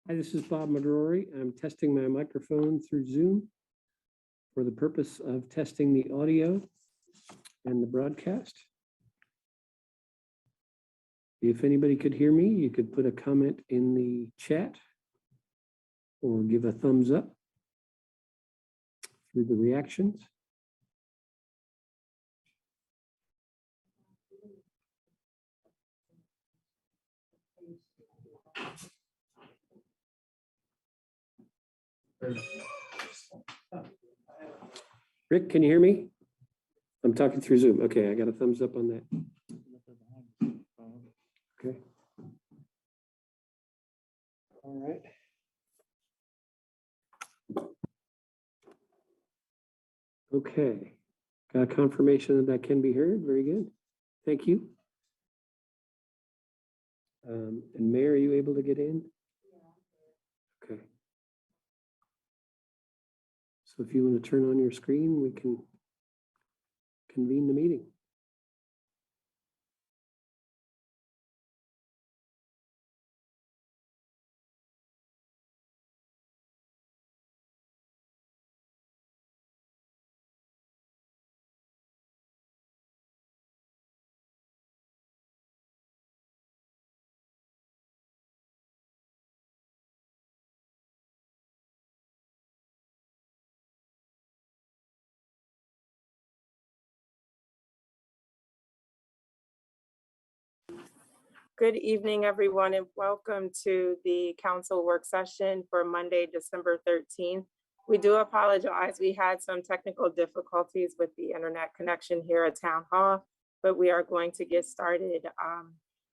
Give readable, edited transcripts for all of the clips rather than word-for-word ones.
Hi, this is Bob McGrory. I'm testing my microphone through Zoom for the purpose of testing the audio and the broadcast. If anybody could hear me, you could put a comment in the chat or give a thumbs up through the reactions. Rick, can you hear me? I'm talking through Zoom. Okay, I got a thumbs up on that. Okay. All right. Okay, got a confirmation that can be heard. Very good. Thank you. And Mayor, are you able to get in? Okay. So if you want to turn on your screen, we can convene the meeting. Good evening, everyone, and welcome to the council work session for Monday, December 13th. We do apologize. We had some technical difficulties with the internet connection here at Town Hall, but we are going to get started.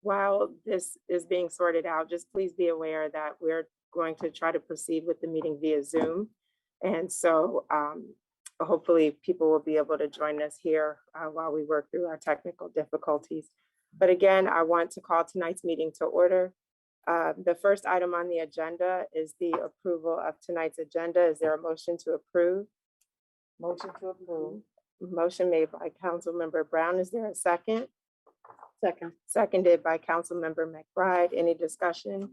While this is being sorted out, just please be aware that we're going to try to proceed with the meeting via Zoom. And so hopefully people will be able to join us here while we work through our technical difficulties. But again, I want to call tonight's meeting to order. The first item on the agenda is the approval of tonight's agenda. Is there a motion to approve? Motion to approve. Motion made by Councilmember Brown. Is there a second? Second. Seconded by Councilmember McBride. Any discussion?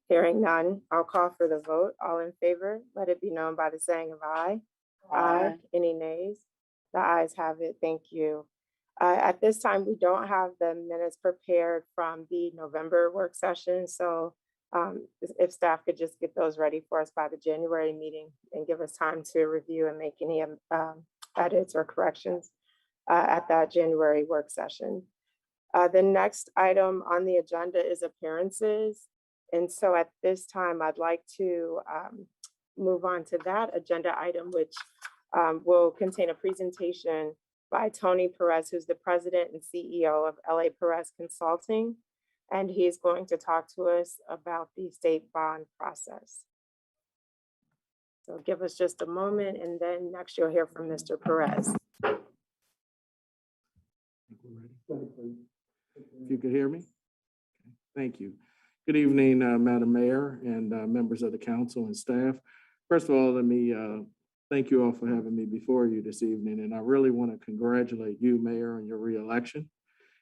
Hearing none, I'll call for the vote. All in favor, let it be known by the saying of aye. Aye. Any nays? The ayes have it. Thank you. At this time, we don't have the minutes prepared from the November work session. So if staff could just get those ready for us by the January meeting and give us time to review and make any edits or corrections at that January work session. The next item on the agenda is appearances. And so at this time, I'd like to move on to that agenda item, which will contain a presentation by Tony Perez, who's the president and CEO of LA Perez Consulting. And he's going to talk to us about the state bond process. So give us just a moment, and then next you'll hear from Mr. Perez. If you could hear me. Thank you. Good evening, Madam Mayor and members of the council and staff. First of all, let me thank you all for having me before you this evening. And I really want to congratulate you, Mayor, on your reelection,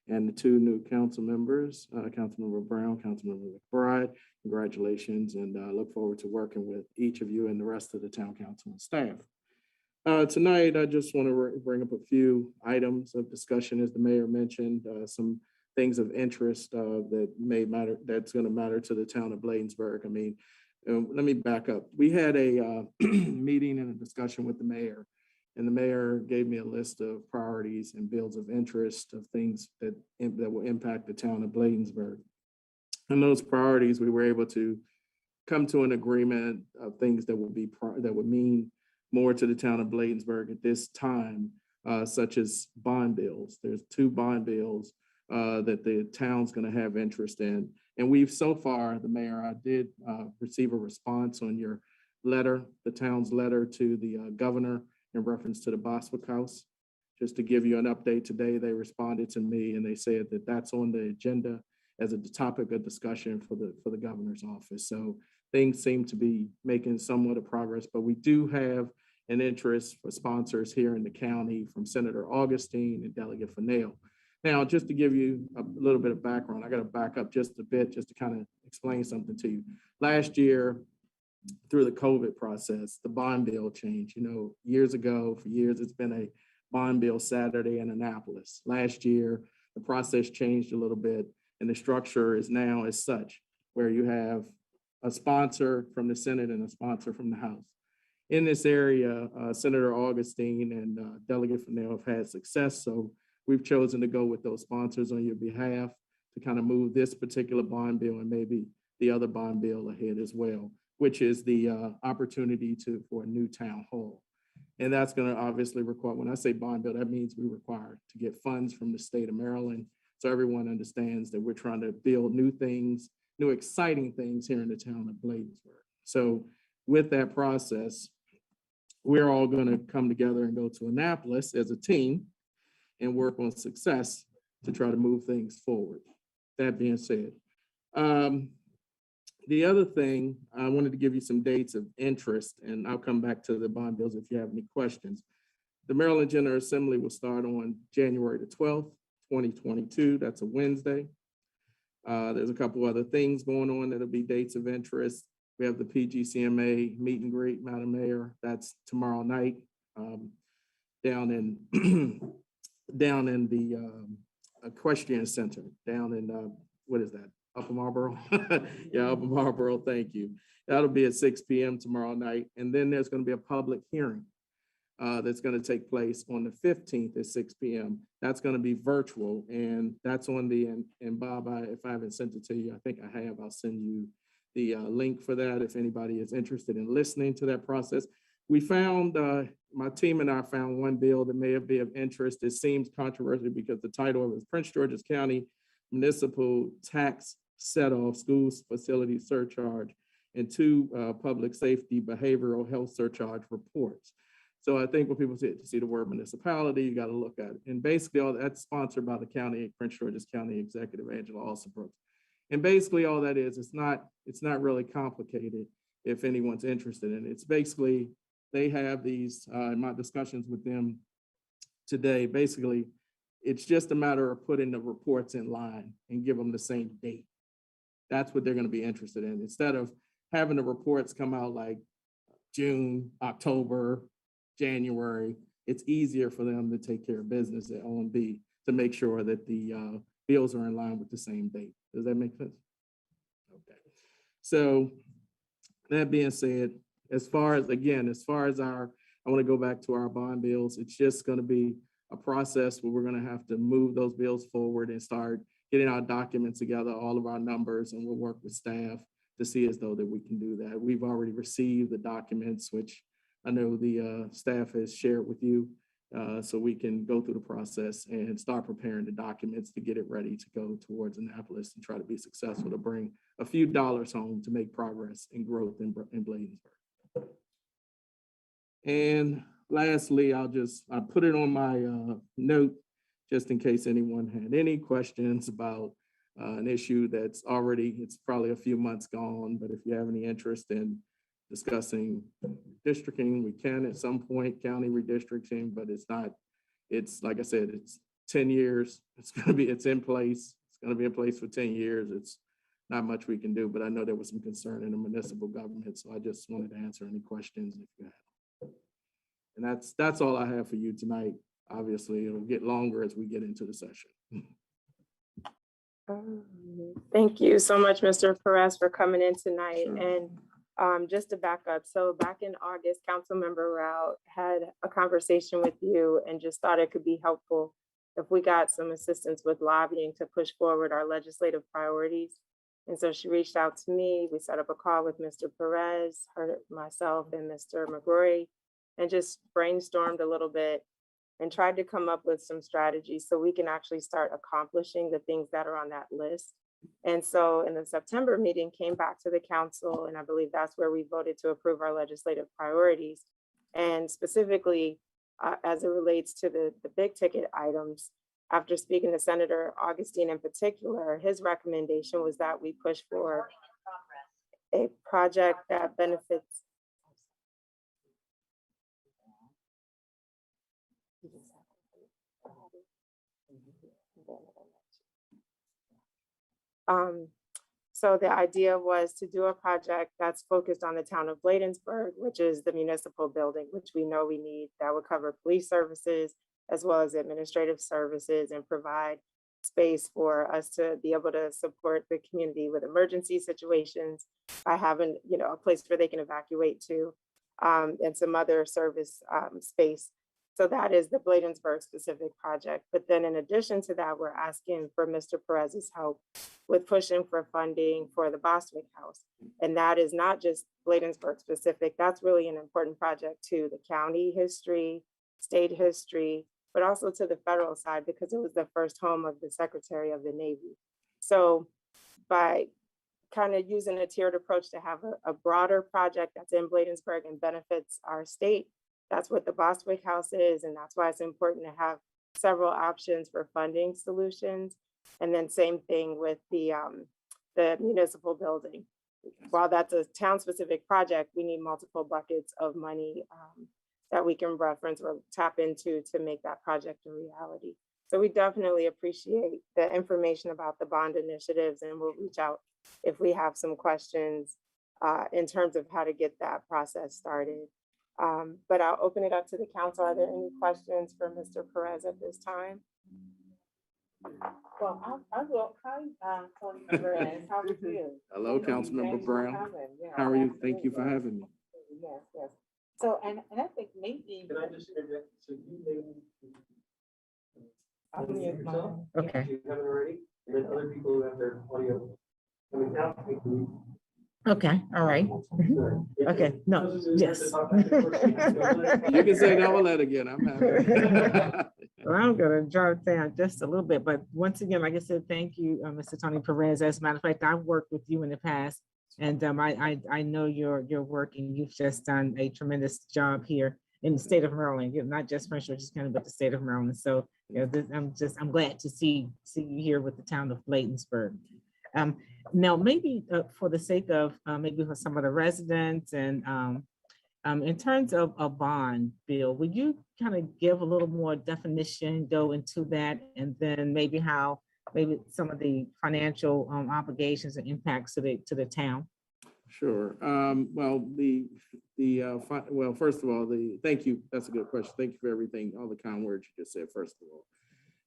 and the two new council members, Councilmember Brown, Councilmember McBride. Congratulations, and I look forward to working with each of you and the rest of the town council and staff. Tonight, I just want to bring up a few items of discussion, as the mayor mentioned, some things of interest that may matter, that's going to matter to the town of Bladensburg. I mean, let me back up. We had a meeting and a discussion with the mayor, and the mayor gave me a list of priorities and bills of interest of things that will impact the town of Bladensburg. And those priorities, we were able to come to an agreement of things that would mean more to the town of Bladensburg at this time, such as bond bills. There's 2 bond bills that the town's going to have interest in. And we've so far, the mayor, I did receive a response on your letter, the town's letter to the governor in reference to the Boswick House. Just to give you an update today, they responded to me and they said that that's on the agenda as a topic of discussion for the governor's office. So things seem to be making somewhat of progress, but we do have an interest for sponsors here in the county from Senator Augustine and Delegate Fennell. Now, just to give you a little bit of background, I got to back up just a bit just to kind of explain something to you. Last year, through the COVID process, the bond bill changed. You know, years ago, for years, it's been a bond bill Saturday in Annapolis. Last year, the process changed a little bit, and the structure is now as such, where you have a sponsor from the Senate and a sponsor from the House. In this area, Senator Augustine and Delegate Fennell have had success, so we've chosen to go with those sponsors on your behalf to kind of move this particular bond bill and maybe the other bond bill ahead as well, which is the opportunity for a new town hall. And that's going to obviously require, when I say bond bill, that means we require to get funds from the state of Maryland. So everyone understands that we're trying to build new things, new exciting things here in the town of Bladensburg. So with that process, we're all going to come together and go to Annapolis as a team and work on success to try to move things forward. That being said, the other thing, I wanted to give you some dates of interest, and I'll come back to the bond bills if you have any questions. The Maryland General Assembly will start on January the 12th, 2022. That's a Wednesday. There's a couple other things going on that'll be dates of interest. We have the PGCMA meet and greet, Madam Mayor. That's tomorrow night down in the Equestrian Center, down in, what is that? Upper Marlboro? Yeah, Upper Marlboro, thank you. That'll be at 6 p.m. tomorrow night. And then there's gonna be a public hearing that's gonna take place on the 15th at 6 p.m. That's gonna be virtual, and that's on the, and Bob, if I haven't sent it to you, I think I have, I'll send you the link for that if anybody is interested in listening to that process. We found, my team and I found one bill that may be of interest. It seems controversial because the title of it is Prince George's County Municipal Tax Set-Off Schools Facility Surcharge and 2 Public Safety Behavioral Health Surcharge Reports. So I think when people see the word municipality, you got to look at it. And basically all that's sponsored by the county, Prince George's County Executive Angela Alsabrook. And basically all that is, it's not really complicated if anyone's interested in it. It's basically, they have these, in my discussions with them today, basically, it's just a matter of putting the reports in line and give them the same date. That's what they're going to be interested in. Instead of having the reports come out like June, October, January, it's easier for them to take care of business at OMB to make sure that the bills are in line with the same date. Does that make sense? Okay. So that being said, as far as our, I want to go back to our bond bills. It's just going to be a process where we're going to have to move those bills forward and start getting our documents together, all of our numbers, and we'll work with staff to see as though that we can do that. We've already received the documents, which I know the staff has shared with you, so we can go through the process and start preparing the documents to get it ready to go towards Annapolis and try to be successful to bring a few dollars home to make progress and growth in Bladensburg. And lastly, I put it on my note just in case anyone had any questions about an issue that's already, it's probably a few months gone, but if you have any interest in discussing districting, we can at some point, county redistricting, but it's like I said, it's 10 years. It's in place. It's gonna be in place for 10 years. It's not much we can do, but I know there was some concern in the municipal government, so I just wanted to answer any questions if you have. And that's all I have for you tonight. Obviously, it'll get longer as we get into the session. Thank you so much, Mr. Perez, for coming in tonight. Sure. And just to back up, so back in August, Councilmember Rao had a conversation with you and just thought it could be helpful if we got some assistance with lobbying to push forward our legislative priorities. And so she reached out to me. We set up a call with Mr. Perez, myself, and Mr. McGrory, and just brainstormed a little bit and tried to come up with some strategies so we can actually start accomplishing the things that are on that list. And so in the September meeting, came back to the council, and I believe that's where we voted to approve our legislative priorities. And specifically, as it relates to the big ticket items, after speaking to Senator Augustine in particular, his recommendation was that we push for a project that benefits. So the idea was to do a project that's focused on the town of Bladensburg, which is the municipal building, which we know we need, that would cover police services as well as administrative services and provide space for us to be able to support the community with emergency situations by having, a place where they can evacuate to, and some other service space. So that is the Bladensburg specific project. But then in addition to that, we're asking for Mr. Perez's help with pushing for funding for the Bostwick House. And that is not just Bladensburg specific. That's really an important project to the county history, state history, but also to the federal side because it was the first home of the Secretary of the Navy. So by kind of using a tiered approach to have a broader project that's in Bladensburg and benefits our state, that's what the Bostwick House is, and that's why it's important to have several options for funding solutions. And then same thing with the municipal building. While that's a town-specific project, we need multiple buckets of money that we can reference or tap into to make that project a reality. So we definitely appreciate the information about the bond initiatives, and we'll reach out if we have some questions in terms of how to get that process started. But I'll open it up to the council. Are there any questions for Mr. Perez at this time? Well, I will. Hi, Tony Perez. How are you? Hello, Councilmember Thanks for Brown. coming. Yeah, How are you? Thank you for absolutely. having me. Yes, yes. So, and I think maybe. Can I just interject? So you may. I'll mute mine. Okay. If you haven't already, and then other people who have their audio coming out. Okay, all right. Okay, no, yes. You can say double that again. I'm happy. Well, I'm gonna jot it down just a little bit, but once again, like I said, thank you, Mr. Tony Perez. As a matter of fact, I've worked with you in the past, and I know your work, and you've just done a tremendous job here in the state of Maryland, not just French Georgia County, but the state of Maryland. So, I'm glad to see you here with the town of Bladensburg. Now, maybe for the sake of maybe for some of the residents and in terms of a bond bill, would you kind of give a little more definition, go into that, and then maybe how maybe some of the financial obligations and impacts to the town? Sure. Well, well, first of all, thank you. That's a good question. Thank you for everything, all the kind words you just said, first of all.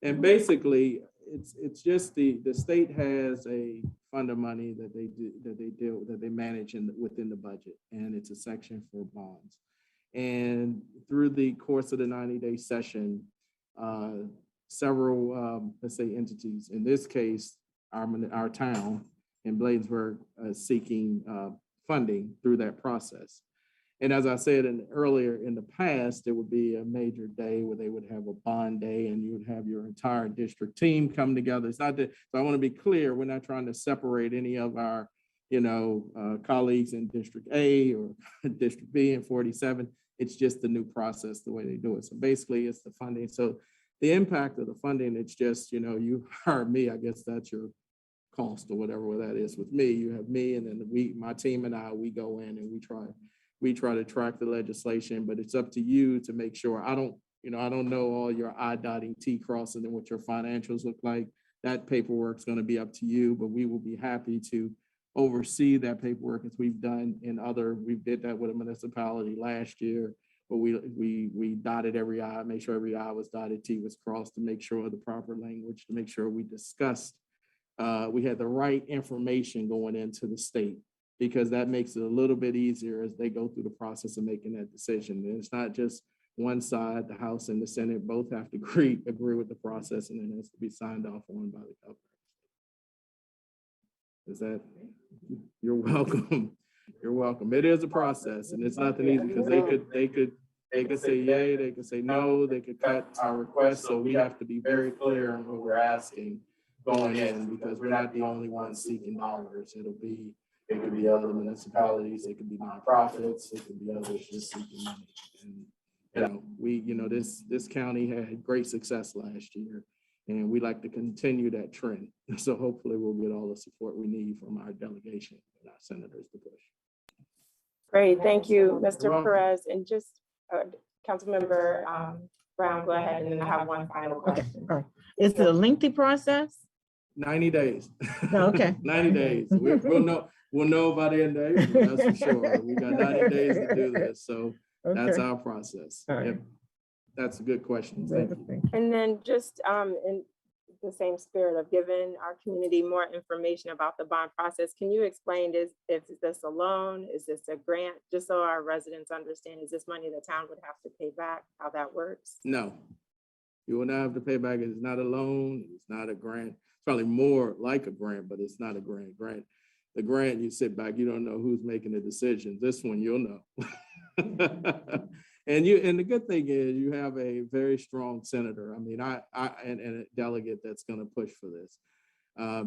And basically, it's just the state has a fund of money that they manage within the budget, and it's a section for bonds. And through the course of the 90-day session, several let's say entities, in this case, our town in Bladensburg, seeking funding through that process. And as I said earlier in the past, it would be a major day where they would have a bond day and you would have your entire district team come together. It's not that, so I want to be clear, we're not trying to separate any of our, colleagues in District A or District B and 47. It's just the new process, the way they do it. So basically it's the funding. So the impact of the funding, it's just, you hire me, I guess that's your cost or whatever that is with me. You have me, and then my team and I, we go in and we try to track the legislation, but it's up to you to make sure. I don't know all your I dotting T crossing and what your financials look like. That paperwork's going to be up to you, but we will be happy to oversee that paperwork as we've done we did that with a municipality last year, but we dotted every I, made sure every I was dotted, T was crossed, to make sure the proper language, to make sure we discussed, we had the right information going into the state, because that makes it a little bit easier as they go through the process of making that decision. And it's not just one side, the House and the Senate both have to agree with the process, and then it has to be signed off on by the governor. Is that, you're welcome. You're welcome. It is a process, and it's nothing easy, because they could say yay, they could say no, they could cut our request. So we have to be very clear on what we're asking going in, because we're not the only ones seeking dollars. It could be other municipalities, it could be nonprofits, it could be others just seeking money. And this county had great success last year, and we like to continue that trend. So hopefully we'll get all the support we need from our delegation and our senators to push. Great, thank you, Mr. Perez. And just Councilmember Brown, go ahead, and then I have one final Okay, question. all right. Is it a lengthy process? 90 days. Oh, okay. 90 days. We'll know by the end of April, that's for sure. We got 90 days to do this. So that's Okay. our process. All right. Yep. That's a good question. Thank you. And then just in the same spirit of giving our community more information about the bond process, can you explain is this a loan? Is this a grant? Just so our residents understand, is this money the town would have to pay back, how that works? No, you will not have to pay back. It's not a loan. It's not a grant. It's probably more like a grant, but it's not a grant. The grant, you sit back, you don't know who's making the decisions. This one, you'll know. And the good thing is you have a very strong senator. I mean, and a delegate that's going to push for this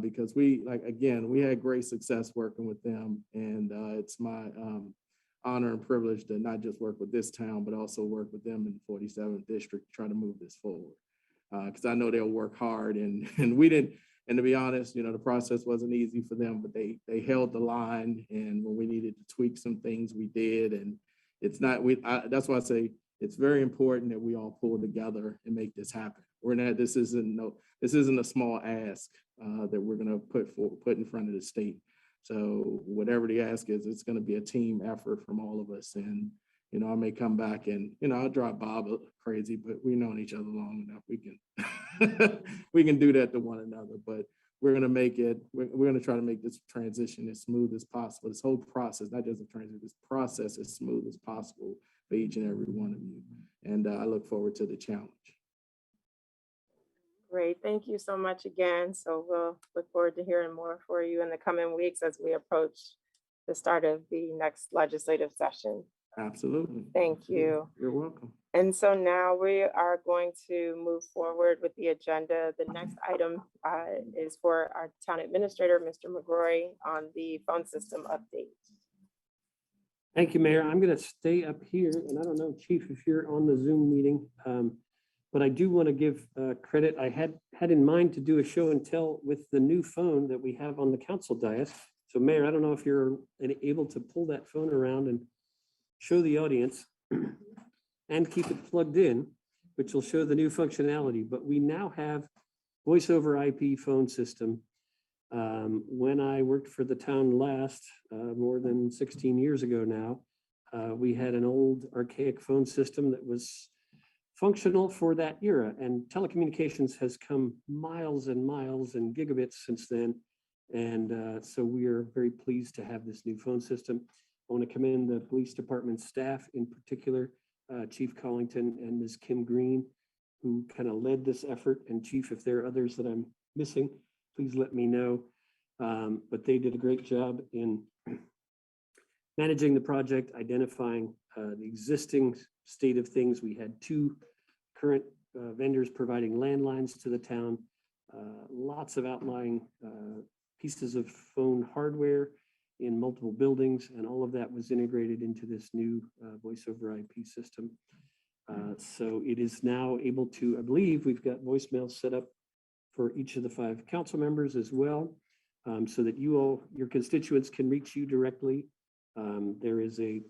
because we had great success working with them. And it's my honor and privilege to not just work with this town, but also work with them in the 47th district, to try to move this forward. Because I know they'll work hard and we didn't. And to be honest, the process wasn't easy for them, but they held the line. And when we needed to tweak some things, we did. And it's not, that's why I say it's very important that we all pull together and make this happen. This isn't a small ask that we're going to put in front of the state. So whatever the ask is, it's going to be a team effort from all of us. And, I may come back and, I'll drive Bob crazy, but we've known each other long enough. We can do that to one another, but we're going to try to make this transition as smooth as possible. This whole process, not just a transition, this process as smooth as possible for each and every one of you. And I look forward to the challenge. Great, thank you so much again. So we'll look forward to hearing more for you in the coming weeks as we approach the start of the next legislative session. Absolutely. Thank you. You're welcome. And so now we are going to move forward with the agenda. The next item is for our town administrator, Mr. McGrory, on the phone system update. Thank you, Mayor. I'm going to stay up here, and I don't know, Chief, if you're on the Zoom meeting, but I do want to give credit. I had in mind to do a show and tell with the new phone that we have on the council dais. So, Mayor, I don't know if you're able to pull that phone around and show the audience and keep it plugged in, which will show the new functionality. But we now have voice over IP phone system. When I worked for the town last, more than 16 years ago now, we had an old archaic phone system that was functional for that era, and telecommunications has come miles and miles and gigabits since then. And so we are very pleased to have this new phone system. I want to commend the police department staff, in particular, Chief Collington and Ms. Kim Green, who kind of led this effort. And Chief, if there are others that I'm missing, please let me know. But they did a great job in managing the project, identifying the existing state of things. We had 2 current vendors providing landlines to the town, lots of outlying pieces of phone hardware in multiple buildings, and all of that was integrated into this new voice over IP system. So it is now able to, I believe we've got voicemail set up for each of the 5 council members as well, so that your constituents can reach you directly. There is a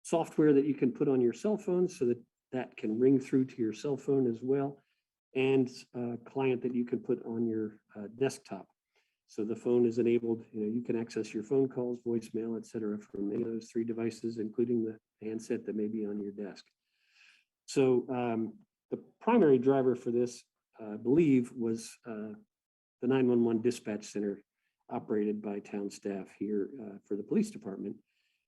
software that you can put on your cell phone so that can ring through to your cell phone as well, and a client that you can put on your desktop. So the phone is enabled, you can access your phone calls, voicemail, et cetera, from any of those 3 devices, including the handset that may be on your desk. So the primary driver for this, I believe, was the 911 dispatch center operated by town staff here for the police department.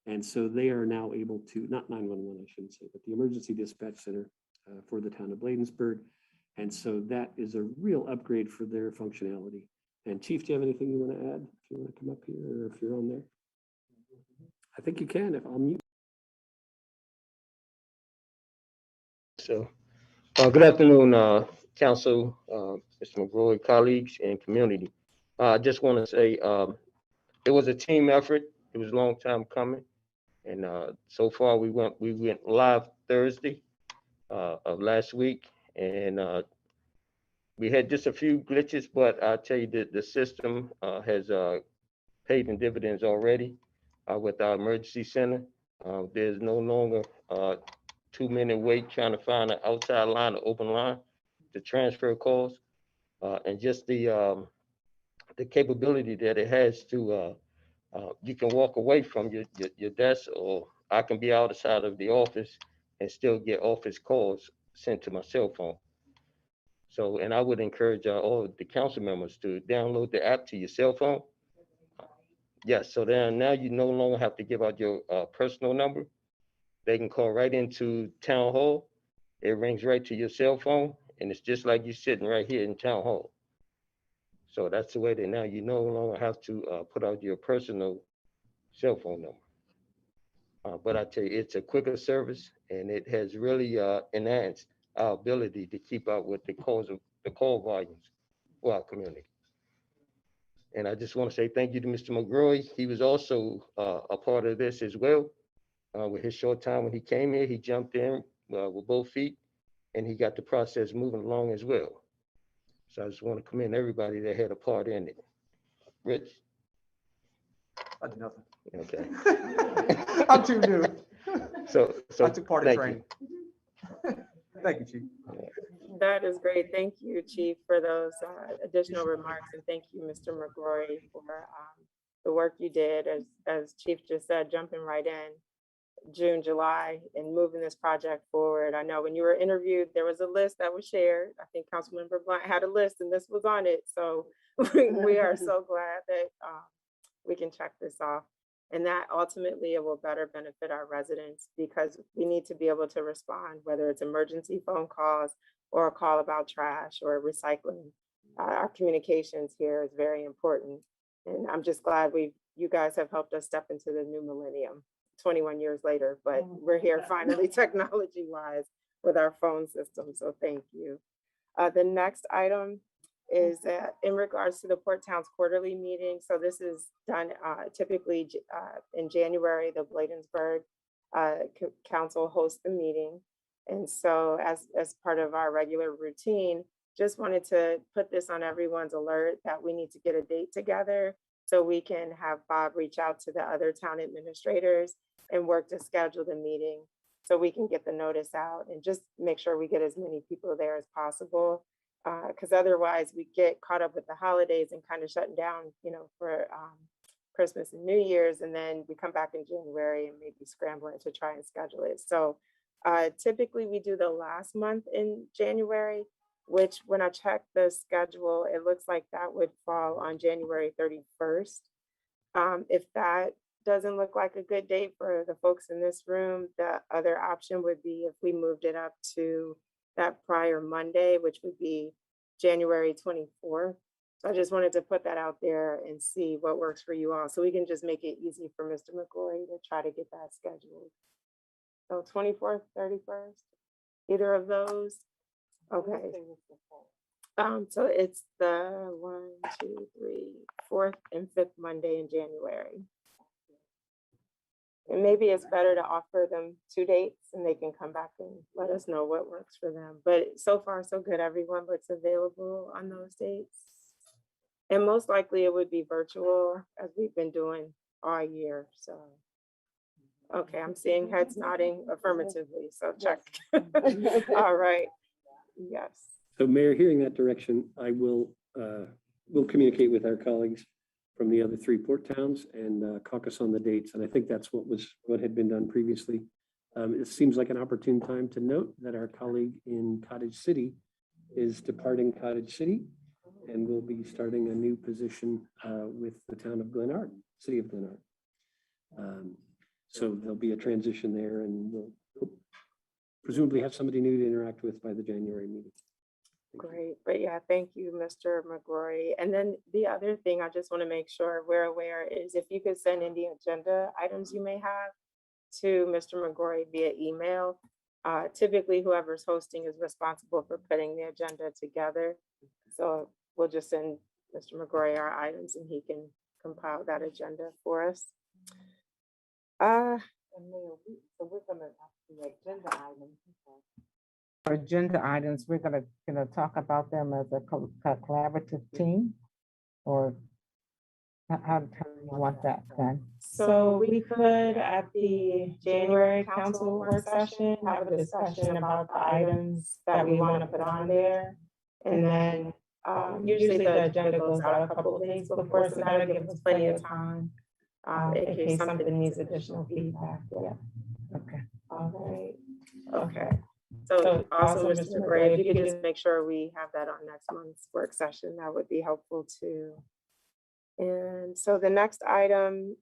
And so they are now able to, not 911, I shouldn't say, but the emergency dispatch center for the town of Bladensburg. And so that is a real upgrade for their functionality. And Chief, do you have anything you want to add? If you want to come up here, or if you're on there? I think you can, if I'll mute. So, good afternoon, Council, Mr. McGrory, colleagues, and community. I just want to say it was a team effort. It was a long time coming, and so far we went live Thursday of last week, and we had just a few glitches, but I tell you that the system has paid in dividends already with our emergency center. There's no longer 2-minute wait trying to find an outside line or open line to transfer calls. And just the capability that it has to, you can walk away from your desk, or I can be outside of the office and still get office calls sent to my cell phone. So, and I would encourage all of the council members to download the app to your cell phone. Yes, so then now you no longer have to give out your personal number. They can call right into town hall. It rings right to your cell phone, and it's just like you sitting right here in town hall. So that's the way that now you no longer have to put out your personal cell phone number. But I tell you, it's a quicker service, and it has really enhanced our ability to keep up with the call volumes for our community. And I just want to say thank you to Mr. McGrory. He was also a part of this as well. With his short time when he came here, he jumped in with both feet, and he got the process moving along as well. So I just want to commend everybody that had a part in it. Rich? I do nothing. Okay. I'm too new. So I took part in thank training. Thank you, Chief. That is great. Thank you, Chief, for those additional remarks. And thank you, Mr. McGrory, for the work you did, as Chief just said, jumping right in June, July, and moving this project forward. I know when you were interviewed, there was a list that was shared. I think Councilmember Blunt had a list and this was on it. So we are so glad that we can check this off. And that ultimately it will better benefit our residents, because we need to be able to respond, whether it's emergency phone calls or a call about trash or recycling. Our communications here is very important. And I'm just glad you guys have helped us step into the new millennium 21 years later, but we're here finally technology wise with our phone system. So thank you. The next item is in regards to the Port Towns quarterly meeting. So this is done typically in January. The Bladensburg Council hosts the meeting. And so as part of our regular routine, just wanted to put this on everyone's alert that we need to get a date together so we can have Bob reach out to the other town administrators and work to schedule the meeting so we can get the notice out and just make sure we get as many people there as possible. Because otherwise we get caught up with the holidays and kind of shutting down, for Christmas and New Year's, and then we come back in January and maybe scrambling to try and schedule it. So typically we do the last month in January, which when I check the schedule, it looks like that would fall on January 31st. If that doesn't look like a good date for the folks in this room, the other option would be if we moved it up to that prior Monday, which would be January 24th. So I just wanted to put that out there and see what works for you all, so we can just make it easy for Mr. McGrory to try to get that scheduled. So 24th, 31st, either of those? Okay. So it's the 1, 2, 3, 4th and 5th Monday in January. And maybe it's better to offer them 2 dates and they can come back and let us know what works for them. But so far, so good. Everyone looks available on those dates. And most likely it would be virtual, as we've been doing all year. So, okay, I'm seeing heads nodding affirmatively. So check. All right. Yes. So Mayor, hearing that direction, I will communicate with our colleagues from the other 3 port towns and caucus on the dates. And I think that's what had been done previously. It seems like an opportune time to note that our colleague in Cottage City is departing Cottage City and will be starting a new position with the town of Glenard, city of Glenard. So there'll be a transition there, and we'll presumably have somebody new to interact with by the January meeting. Great. But yeah, thank you, Mr. McGrory. And then the other thing I just want to make sure we're aware is if you could send in the agenda items you may have to Mr. McGrory via email. Typically, whoever's hosting is responsible for putting the agenda together. So we'll just send Mr. McGrory our items and he can compile that agenda for us. And Mayor, so we're gonna have the agenda items. For agenda items, we're gonna talk about them as a collaborative team, or How do you want that done? So we could, at the January council work session, have a discussion about the items that we want to put on there. And then, usually the agenda goes out a couple of days before, so that'll give us plenty of time. In case something needs additional feedback, yeah. Okay. All right, okay. So also, Mr. McGray, if you could just make sure we have that on next month's work session, that would be helpful too. And so the next item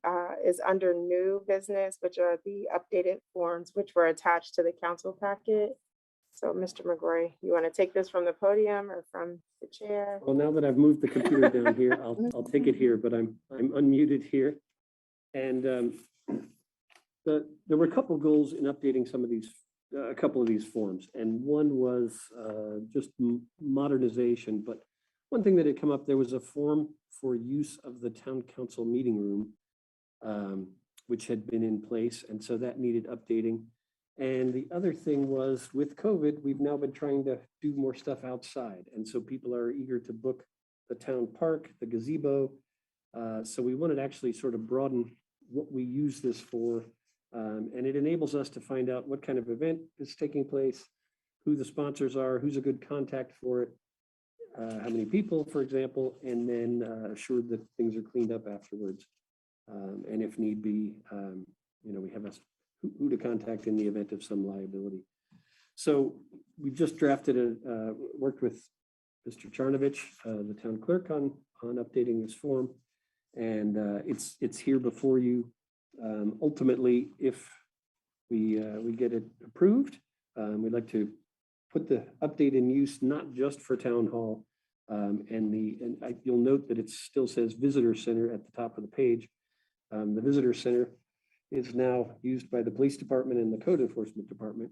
is under new business, which are the updated forms which were attached to the council packet. So Mr. McGrory, you want to take this from the podium or from the chair? Well, now that I've moved the computer down here, I'll take it here, but I'm unmuted here. And there were a couple goals in updating some of these, a couple of these forms, and one was just modernization. But one thing that had come up, there was a form for use of the town council meeting room, which had been in place, and so that needed updating. And the other thing was, with COVID, we've now been trying to do more stuff outside, and so people are eager to book the town park, the gazebo. So we wanted to actually sort of broaden what we use this for, and it enables us to find out what kind of event is taking place, who the sponsors are, who's a good contact for it, how many people, for example, and then assure that things are cleaned up afterwards. And if need be, we have who to contact in the event of some liability. So we've just drafted worked with Mr. Charnovich, the town clerk, on updating this form, and it's here before you. Ultimately, if we get it approved, we'd like to put the update in use not just for town hall, you'll note that it still says visitor center at the top of the page. The visitor center is now used by the police department and the code enforcement department.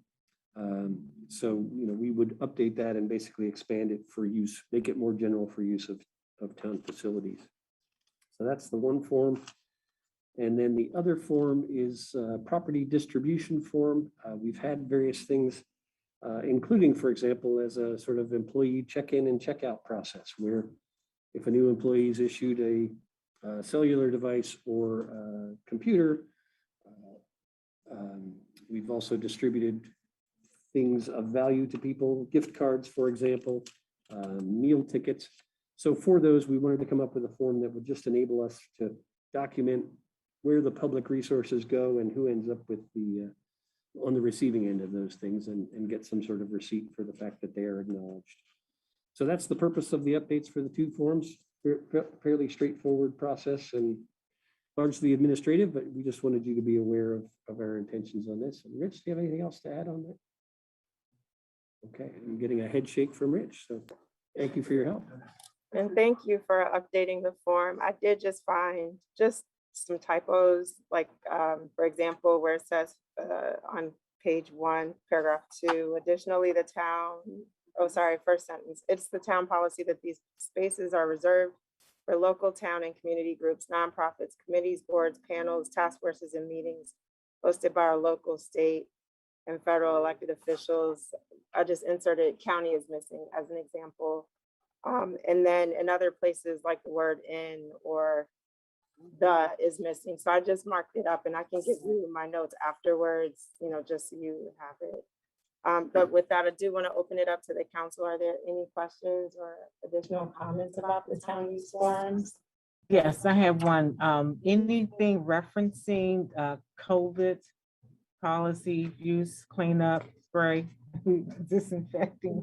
So we would update that and basically expand it for use, make it more general for use of town facilities. So that's the one form. And then the other form is property distribution form. We've had various things, including, for example, as a sort of employee check-in and check-out process, where if a new employee is issued a cellular device or computer, we've also distributed things of value to people, gift cards, for example, meal tickets. So for those, we wanted to come up with a form that would just enable us to document where the public resources go and who ends up with on the receiving end of those things, and get some sort of receipt for the fact that they are acknowledged. So that's the purpose of the updates for the two forms. Fairly straightforward process and largely administrative, but we just wanted you to be aware of our intentions on this. And Rich, do you have anything else to add on that? Okay, I'm getting a head shake from Rich, so thank you for your help. And thank you for updating the form. I did just find just some typos, like for example, where it says on page 1, paragraph 2, additionally, the town, first sentence, it's the town policy that these spaces are reserved for local town and community groups, nonprofits, committees, boards, panels, task forces, and meetings hosted by our local, state, and federal elected officials. I just inserted county is missing as an example. And then in other places, like the word in or the is missing. So I just marked it up, and I can give you my notes afterwards, just so you have it. But with that, I do want to open it up to the council. Are there any questions or additional comments about the town use forms? Yes, I have one. Anything referencing COVID policy, use, cleanup, spray, disinfecting?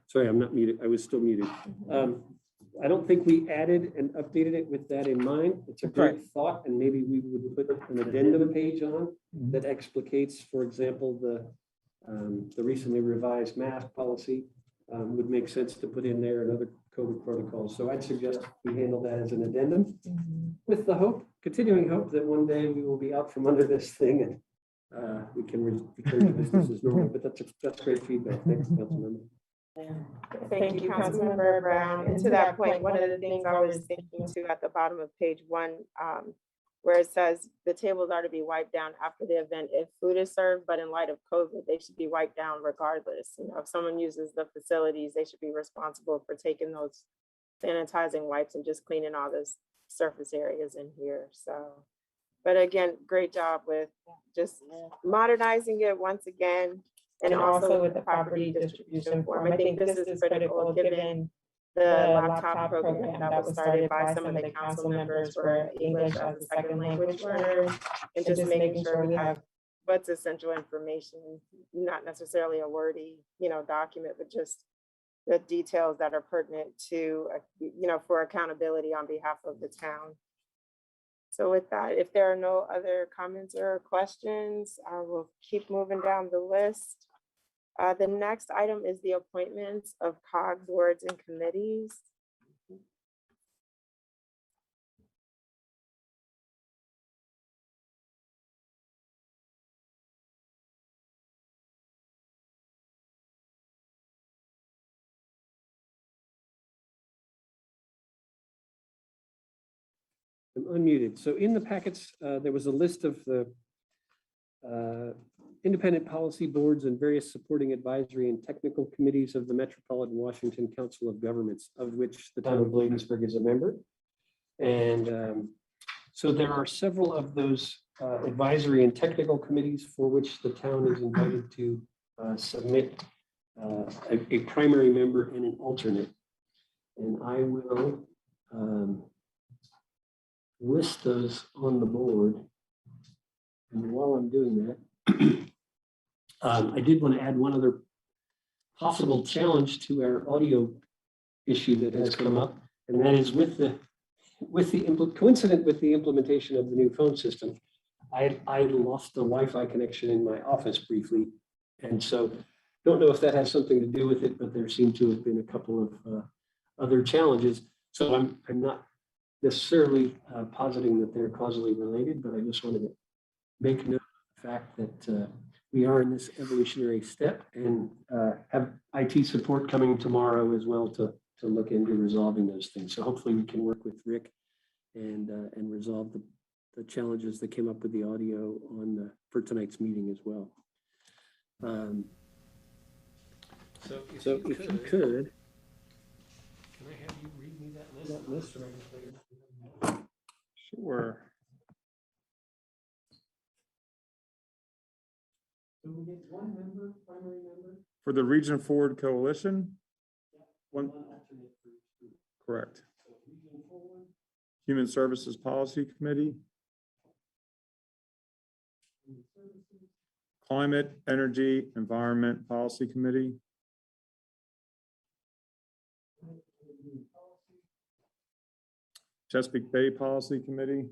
Sorry, I'm not muted. I was still muted. I don't think we added and updated it with that in mind. It's a great thought, and maybe we would put an addendum page on that explicates, for example, the recently revised mask policy. Would make sense to put in there and other COVID protocols. So I'd suggest we handle that as an addendum with the continuing hope that one day we will be out from under this thing and we can return to business as normal. But that's great feedback. Thanks, Councilmember. Thank you, Councilmember Brown. And to that point, one of the things I was thinking too at the bottom of page 1, where it says the tables are to be wiped down after the event if food is served, but in light of COVID, they should be wiped down regardless. You know, if someone uses the facilities, they should be responsible for taking those sanitizing wipes and just cleaning all those surface areas in here. So, but again, great job with just modernizing it once again. And also with the property distribution form. I think this is critical given the laptop program that was started by some of the council members for English as a second language learners, and just making sure we have what's essential information, not necessarily a wordy, you know, document, but just the details that are pertinent to, you know, for accountability on behalf of the town. So with that, if there are no other comments or questions, I will keep moving down the list. The next item is the appointments of COG boards and committees. I'm unmuted. So in the packets, there was a list of the independent policy boards and various supporting advisory and technical committees of the Metropolitan Washington Council of Governments, of which the town of Bladensburg is a member. And so there are several of those advisory and technical committees for which the town is invited to submit a primary member and an alternate. And I will list those on the board. And while I'm doing that, I did want to add one other possible challenge to our audio issue that has come up, and that is coincident with the implementation of the new phone system. I lost the Wi-Fi connection in my office briefly, and so don't know if that has something to do with it, but there seem to have been a couple of other challenges. So I'm not necessarily positing that they're causally related, but I just wanted to make note of the fact that we are in this evolutionary step and have IT support coming tomorrow as well to look into resolving those things. So hopefully we can work with Rick and resolve the challenges that came up with the audio for tonight's meeting as well. So if you could, can I have you read me that list? Sure. So we get one member, primary member? For the Region Forward Coalition? One, alternate for each group. correct. So Region Forward. Human Services Policy Committee, Climate, Energy, Environment Policy Committee, Chesapeake Bay Policy Committee,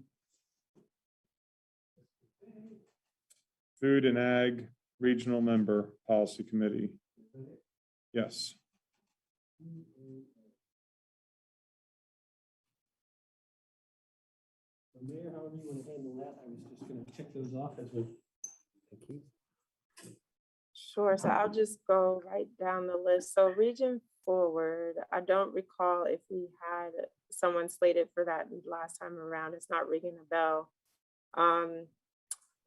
Food and Ag Regional Member Policy Committee. Yes. Mayor, however you want to handle that, I was just going to check those off as we. Thank you. Sure, so I'll just go right down the list. So Region Forward, I don't recall if we had someone slated for that last time around. It's not ringing a bell.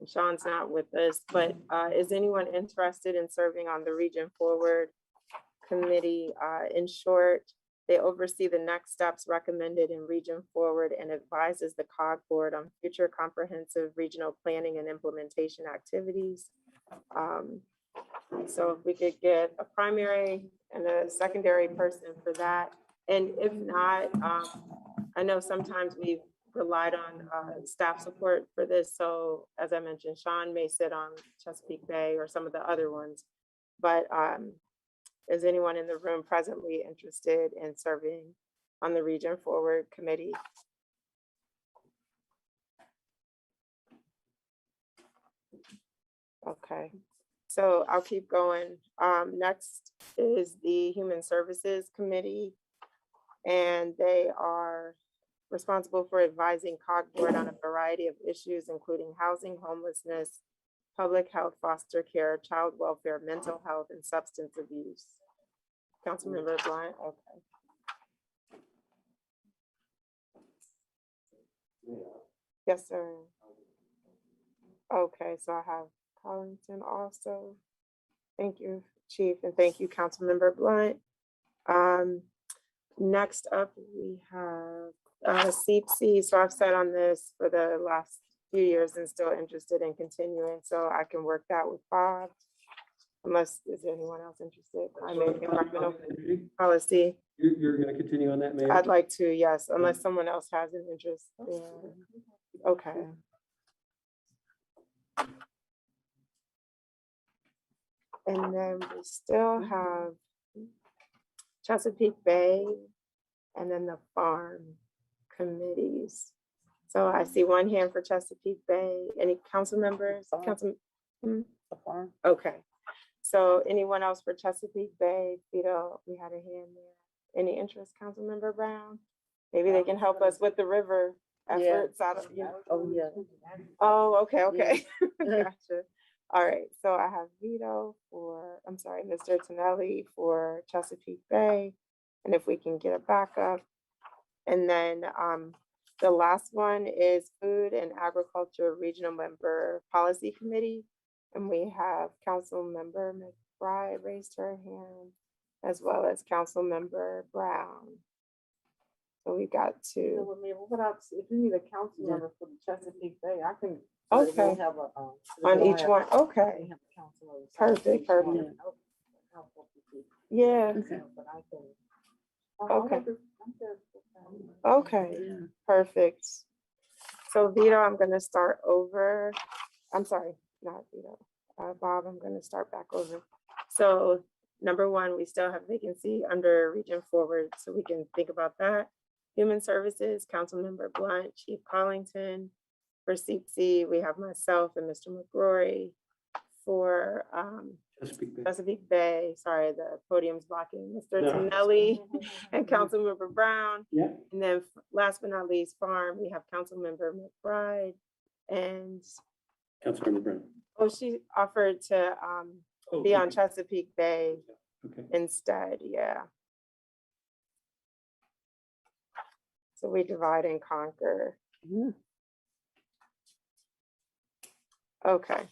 Sean's not with us, but is anyone interested in serving on the Region Forward Committee? In short, they oversee the next steps recommended in Region Forward and advises the COG board on future comprehensive regional planning and implementation activities. So if we could get a primary and a secondary person for that. And if not, I know sometimes we've relied on staff support for this. So as I mentioned, Sean may sit on Chesapeake Bay or some of the other ones, but is anyone in the room presently interested in serving on the Region Forward Committee? Okay, so I'll keep going. Next is the Human Services Committee, and they are responsible for advising COG board on a variety of issues, including housing, homelessness, public health, foster care, child welfare, mental health, and substance abuse. Councilmember Blunt, okay. Yes, sir. Okay, so I have Collington also. Thank you, Chief, and thank you, Councilmember Blunt. Next up, we have CPC. So I've sat on this for the last few years and still interested in continuing, so I can work that with Bob. Unless, is there anyone else interested? I make environmental policy. You're gonna continue on that, Mayor? I'd like to, yes, unless someone else has an interest. Okay. And then we still have Chesapeake Bay and then the farm committees. So I see one hand for Chesapeake Bay. Any council members? Council? Okay. So anyone else for Chesapeake Bay? Vito, we had a hand there. Any interest, Councilmember Brown? Maybe they can help us with the river efforts out of you. Oh, yeah. Oh, okay, okay. Gotcha. All right, so I have Vito for, I'm sorry, Mr. Tonelli for Chesapeake Bay. And if we can get a backup. And then the last one is Food and Agriculture Regional Member Policy Committee. And we have Councilmember McBride raised her hand, as well as Councilmember Brown. So we got two. So, I mean, what else, if you need a council member for the Chesapeake Bay, I can. Okay. They have a, On each one, They okay, have a council member. Perfect, perfect. Yeah, But I can. Okay. I'm good. okay, perfect. So Vito, I'm gonna start over. I'm sorry, not Vito. Bob, I'm gonna start back over. So number one, we still have vacancy under Region Forward, so we can think about that. Human Services, Councilmember Blunt, Chief Collington. For CPC, we have myself and Mr. McGrory. For Chesapeake Bay, sorry, the podium's blocking, Mr. Tonelli and Councilmember Brown. Yeah. And then last but not least, Farm, we have Councilmember McBride and, Councilmember Brown. oh, she offered to be on Chesapeake Bay Okay. instead, yeah. So we divide and conquer. Okay.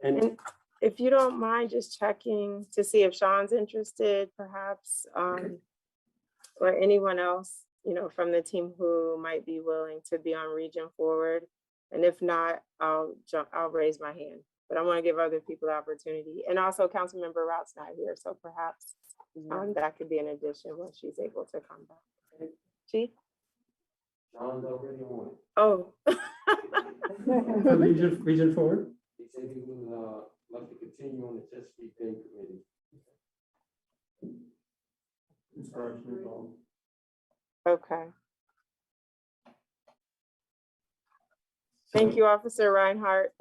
And if you don't mind just checking to see if Sean's interested, perhaps, or anyone else, you know, from the team who might be willing to be on Region Forward. And if not, I'll raise my hand, but I want to give other people the opportunity. And also Councilmember Rout's not here, so perhaps that could be an addition when she's able to come back. Chief? Sean's already on it. Oh. Region Forward? He said he would like to continue on the Chesapeake Bay Committee. Okay. Thank you, Officer Reinhardt.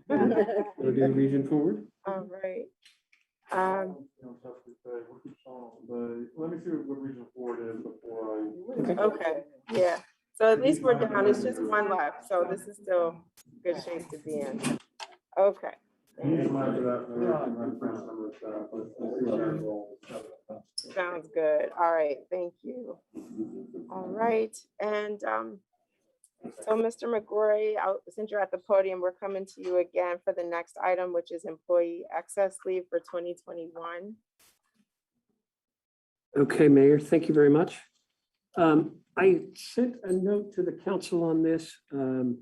We'll do Region Forward. All right. Let me see what Region Forward is before I. Okay, yeah. So at least we're down. It's just one left. So this is still good shape to be in. Okay. Sounds good. All right, thank you. All right, and so Mr. McGrory, since you're at the podium, we're coming to you again for the next item, which is employee excess leave for 2021. Okay, Mayor, thank you very much. I sent a note to the council on this, and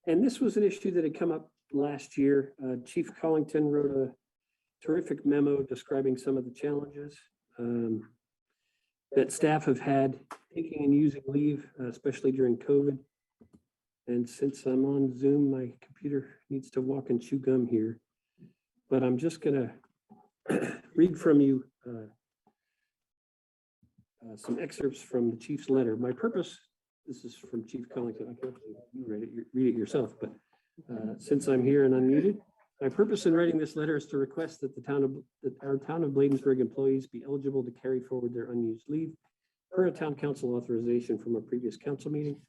this was an issue that had come up last year. Chief Collington wrote a terrific memo describing some of the challenges that staff have had taking and using leave, especially during COVID. And since I'm on Zoom, my computer needs to walk and chew gum here. But I'm just gonna read from you some excerpts from the chief's letter. My purpose, this is from Chief Collington, I can't read it yourself, but since I'm here and unmuted, my purpose in writing this letter is to request that our town of Bladensburg employees be eligible to carry forward their unused leave per a town council authorization from a previous council meeting.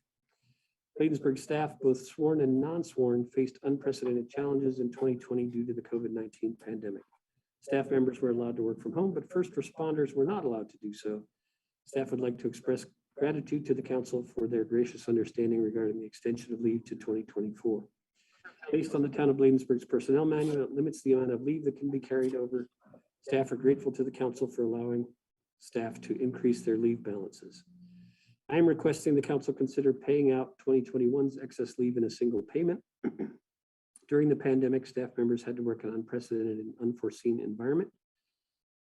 Bladensburg staff, both sworn and non-sworn, faced unprecedented challenges in 2020 due to the COVID-19 pandemic. Staff members were allowed to work from home, but first responders were not allowed to do so. Staff would like to express Gratitude to the council for their gracious understanding regarding the extension of leave to 2024. Based on the town of Bladensburg's personnel manual, it limits the amount of leave that can be carried over. Staff are grateful to the council for allowing staff to increase their leave balances. I am requesting the council consider paying out 2021's excess leave in a single payment. During the pandemic, staff members had to work in an unprecedented and unforeseen environment.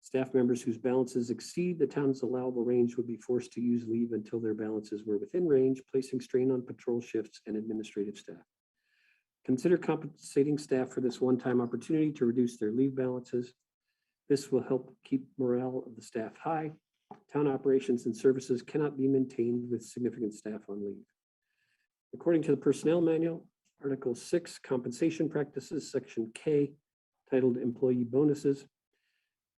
Staff members whose balances exceed the town's allowable range would be forced to use leave until their balances were within range, placing strain on patrol shifts and administrative staff. Consider compensating staff for this one-time opportunity to reduce their leave balances. This will help keep morale of the staff high. Town operations and services cannot be maintained with significant staff on leave. According to the personnel manual, Article 6, Compensation Practices, Section K, titled Employee Bonuses.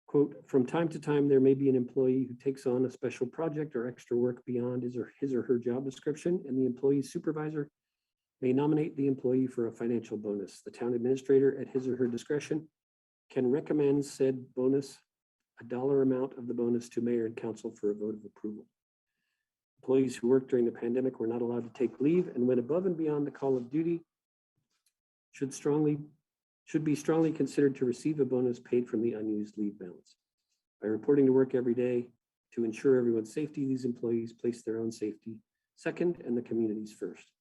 Quote, from time to time, there may be an employee who takes on a special project or extra work beyond his or her job description, and the employee's supervisor may nominate the employee for a financial bonus. The town administrator, at his or her discretion, can recommend said bonus, a dollar amount of the bonus, to mayor and council for a vote of approval. Employees who worked during the pandemic were not allowed to take leave and went above and beyond the call of duty should be strongly considered to receive a bonus paid from the unused leave balance. By reporting to work every day to ensure everyone's safety, these employees place their own safety second and the community's first.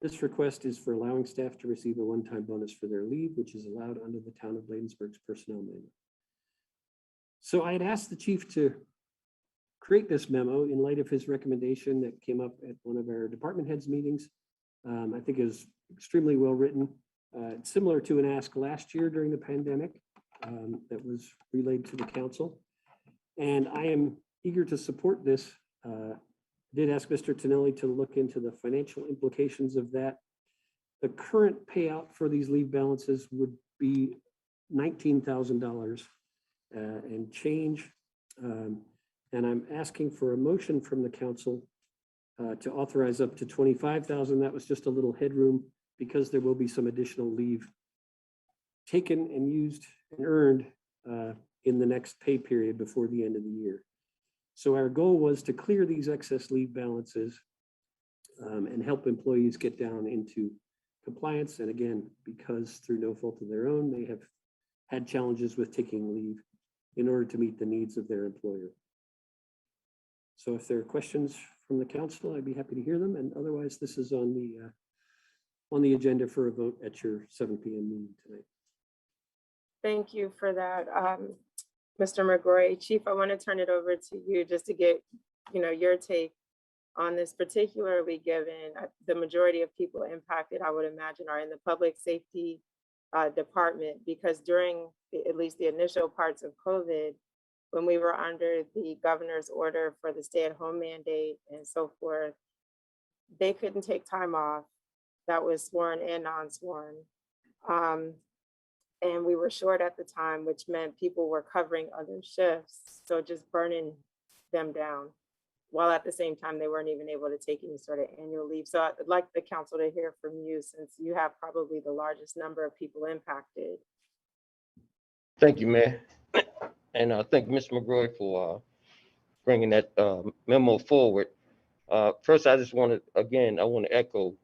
This request is for allowing staff to receive a one-time bonus for their leave, which is allowed under the town of Bladensburg's personnel manual. So I had asked the chief to create this memo in light of his recommendation that came up at one of our department heads meetings. I think it was extremely well written. It's similar to an ask last year during the pandemic that was relayed to the council. And I am eager to support this. Did ask Mr. Tonelli to look into the financial implications of that. The current payout for these leave balances would be $19,000 and change. And I'm asking for a motion from the council to authorize up to $25,000. That was just a little headroom because there will be some additional leave taken and used and earned in the next pay period before the end of the year. So our goal was to clear these excess leave balances and help employees get down into compliance. And again, because through no fault of their own, they have had challenges with taking leave in order to meet the needs of their employer. So if there are questions from the council, I'd be happy to hear them. And otherwise, this is on the agenda for a vote at your 7 p.m. meeting tonight. Thank you for that, Mr. McGrory. Chief, I want to turn it over to you just to get, your take on this, particularly given the majority of people impacted, I would imagine, are in the public safety department, because during at least the initial parts of COVID, when we were under the governor's order for the stay-at-home mandate and so forth, they couldn't take time off. That was sworn and non-sworn. And we were short at the time, which meant people were covering other shifts. So just burning them down, while at the same time, they weren't even able to take any sort of annual leave. So I'd like the council to hear from you, since you have probably the largest number of people impacted. Thank you, Mayor. And thank you, Mr. McGrory, for bringing that memo forward. First, I just want to echo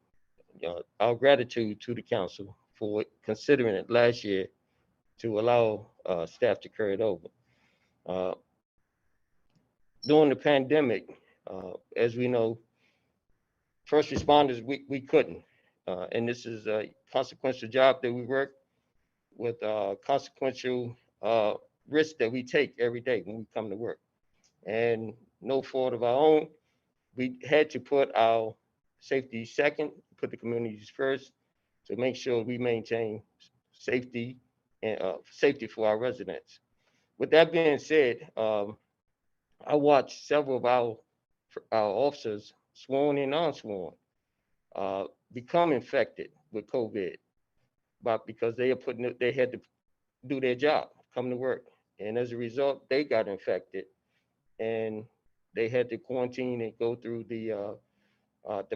our gratitude to the council for considering it last year to allow staff to carry it over. During the pandemic, as we know, first responders, we couldn't. And this is a consequential job that we work with, consequential risks that we take every day when we come to work. And no fault of our own, we had to put our safety second, put the communities first, to make sure we maintain safety and safety for our residents. With that being said, I watched several of our officers, sworn and non-sworn, become infected with COVID, but because they had to do their job, come to work, and as a result, they got infected, and they had to quarantine and go through the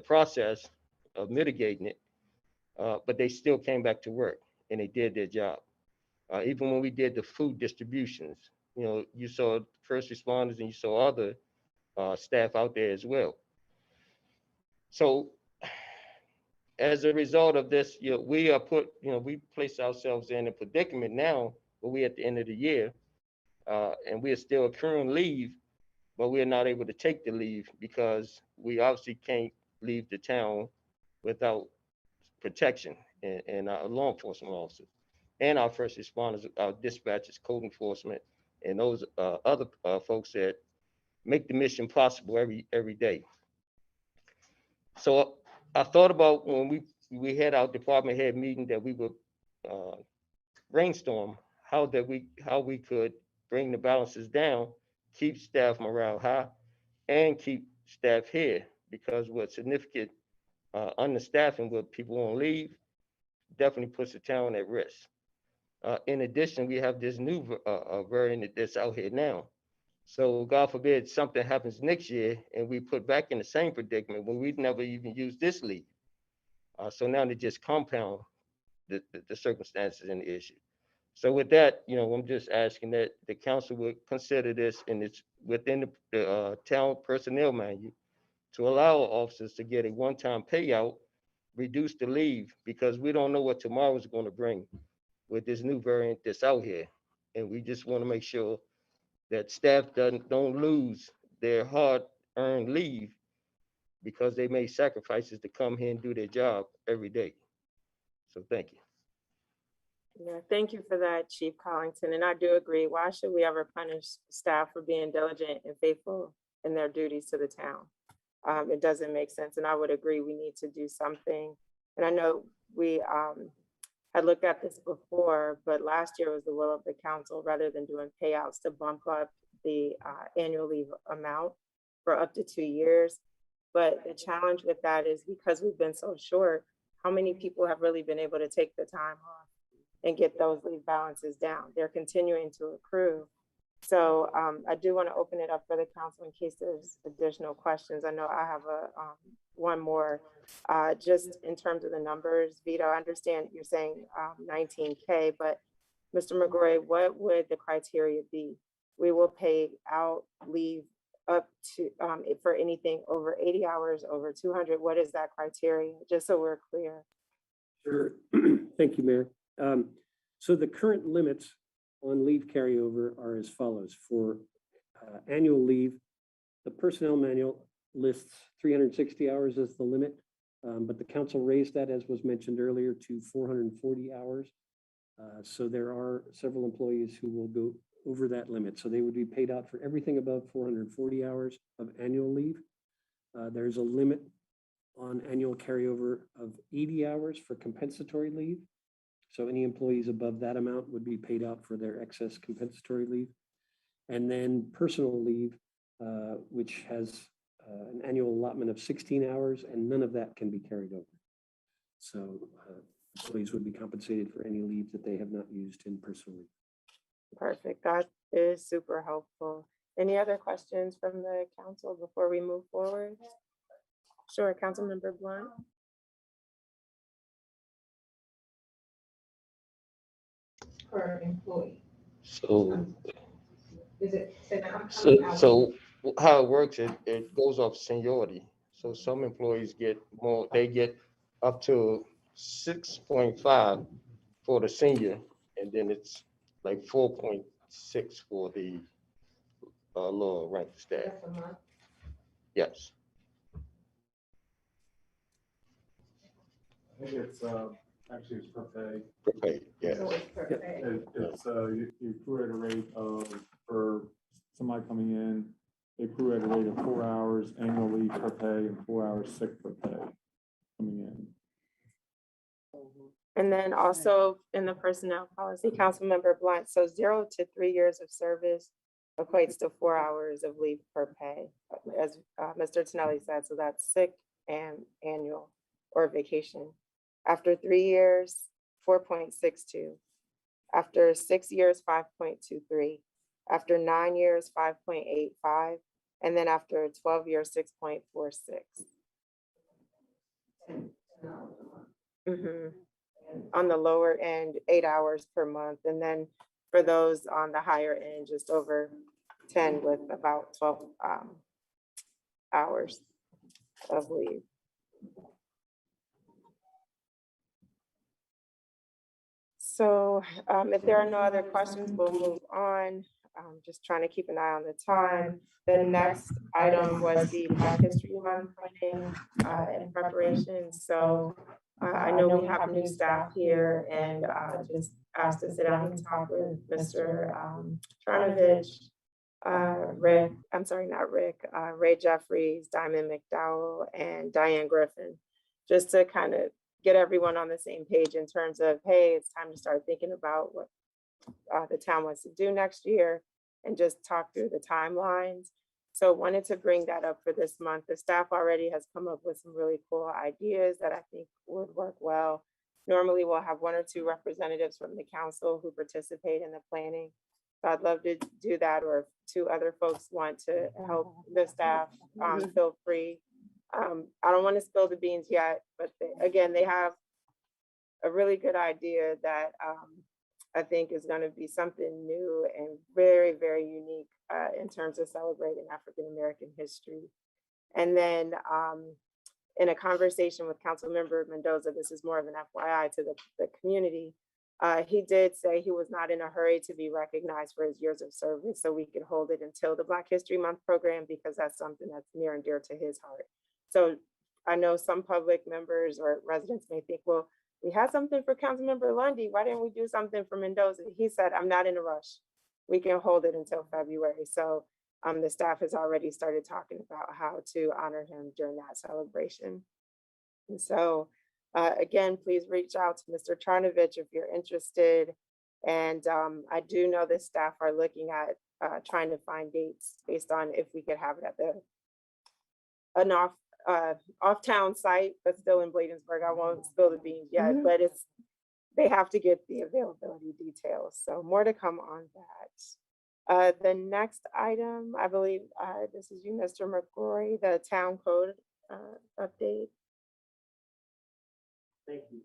process of mitigating it. But they still came back to work and they did their job. Even when we did the food distributions, you saw first responders and you saw other staff out there as well. So as a result of this, we are we place ourselves in a predicament now, but we at the end of the year, and we are still accruing leave, but we are not able to take the leave because we obviously can't leave the town without protection and our law enforcement officers and our first responders, our dispatchers, code enforcement, and those other folks that make the mission possible every day. So I thought about when we had our department head meeting that we would brainstorm how we could bring the balances down, keep staff morale high, and keep staff here, because with significant understaffing with people on leave definitely puts the town at risk. In addition, we have this new variant that's out here now. So God forbid something happens next year and we put back in the same predicament when we'd never even used this leave. So now they just compound the circumstances and the issue. So with that, I'm just asking that the council would consider this, and it's within the town personnel manual, to allow officers to get a one-time payout, reduce the leave, because we don't know what tomorrow is going to bring with this new variant that's out here. And we just want to make sure that staff don't lose their hard-earned leave because they made sacrifices to come here and do their job every day. So thank you. Yeah, thank you for that, Chief Collington. And I do agree. Why should we ever punish staff for being diligent and faithful in their duties to the town? It doesn't make sense. And I would agree we need to do something. And I know we had looked at this before, but last year was the will of the council, rather than doing payouts, to bump up the annual leave amount for up to 2 years. But the challenge with that is because we've been so short, how many people have really been able to take the time off and get those leave balances down? They're continuing to accrue. So I do want to open it up for the council in case there's additional questions. I know I have one more, just in terms of the numbers. Vito, I understand you're saying 19K, but Mr. McGrory, what would the criteria be? We will pay out leave up to, for anything over 80 hours, over 200. What is that criteria? Just so we're clear. Sure. Thank you, Mayor. So the current limits on leave carryover are as follows. For annual leave, the personnel manual lists 360 hours as the limit, but the council raised that, as was mentioned earlier, to 440 hours. So there are several employees who will go over that limit. So they would be paid out for everything above 440 hours of annual leave. There's a limit on annual carryover of 80 hours for compensatory leave. So any employees above that amount would be paid out for their excess compensatory leave. And then personal leave, which has an annual allotment of 16 hours, and none of that can be carried over. So employees would be compensated for any leave that they have not used in personal leave. Perfect. That is super helpful. Any other questions from the council before we move forward? Sure, Councilmember Blunt. Per employee. So, Is it? so how it works, it goes off seniority. So some employees get more, they get up to 6.5 for the senior, and then it's like 4.6 for the lower ranked staff. That's a month. Yes. I think it's, actually it's per pay. Per pay, yes. So it's per pay. It's, you accrue at a rate of, for somebody coming in, they accrue at a rate of 4 hours annual leave per pay and 4 hours sick per pay coming in. And then also in the personnel policy, Councilmember Blunt, so 0 to 3 years of service equates to 4 hours of leave per pay, as Mr. Tonelli said, so that's sick and annual or vacation. After 3 years, 4.62. After 6 years, 5.23. After 9 years, 5.85. And then after 12 years, 6.46. On the lower end, 8 hours per month. And then for those on the higher end, just over 10 with about hours of leave. So if there are no other questions, we'll move on. Just trying to keep an eye on the time. The next item was the Black History Month planning and preparation. So I know we have new staff here, and just asked to sit down and talk with Mr. Tranovich, Rick, I'm sorry, not Rick, Ray Jeffries, Diamond McDowell, and Diane Griffin, just to kind of get everyone on the same page in terms of, hey, it's time to start thinking about what the town wants to do next year, and just talk through the timelines. So wanted to bring that up for this month. The staff already has come up with some really cool ideas that I think would work well. Normally we'll have 1 or 2 representatives from the council who participate in the planning. So I'd love to do that, or if 2 other folks want to help the staff, feel free. I don't want to spill the beans yet, but again, they have a really good idea that I think is going to be something new and very, very unique in terms of celebrating African-American history. And then in a conversation with Councilmember Mendoza, this is more of an FYI to the community, he did say he was not in a hurry to be recognized for his years of service, so we could hold it until the Black History Month program, because that's something that's near and dear to his heart. So I know some public members or residents may think, well, we had something for Councilmember Lundy, why didn't we do something for Mendoza? He said, I'm not in a rush. We can hold it until February. So the staff has already started talking about how to honor him during that celebration. And so again, please reach out to Mr. Tranovich if you're interested. And I do know the staff are looking at trying to find dates based on if we could have it at an off-town site, but still in Bladensburg. I won't spill the beans yet, but they have to get the availability details. So more to come on that. The next item, I believe this is you, Mr. McCrory, the town code update. Thank you.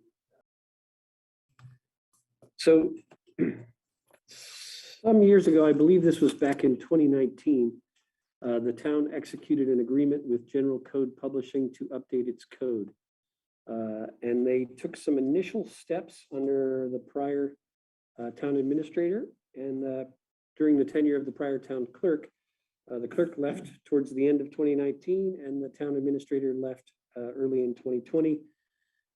So some years ago, I believe this was back in 2019, the town executed an agreement with General Code Publishing to update its code. And they took some initial steps under the prior town administrator, and during the tenure of the prior town clerk. The clerk left towards the end of 2019, and the town administrator left early in 2020.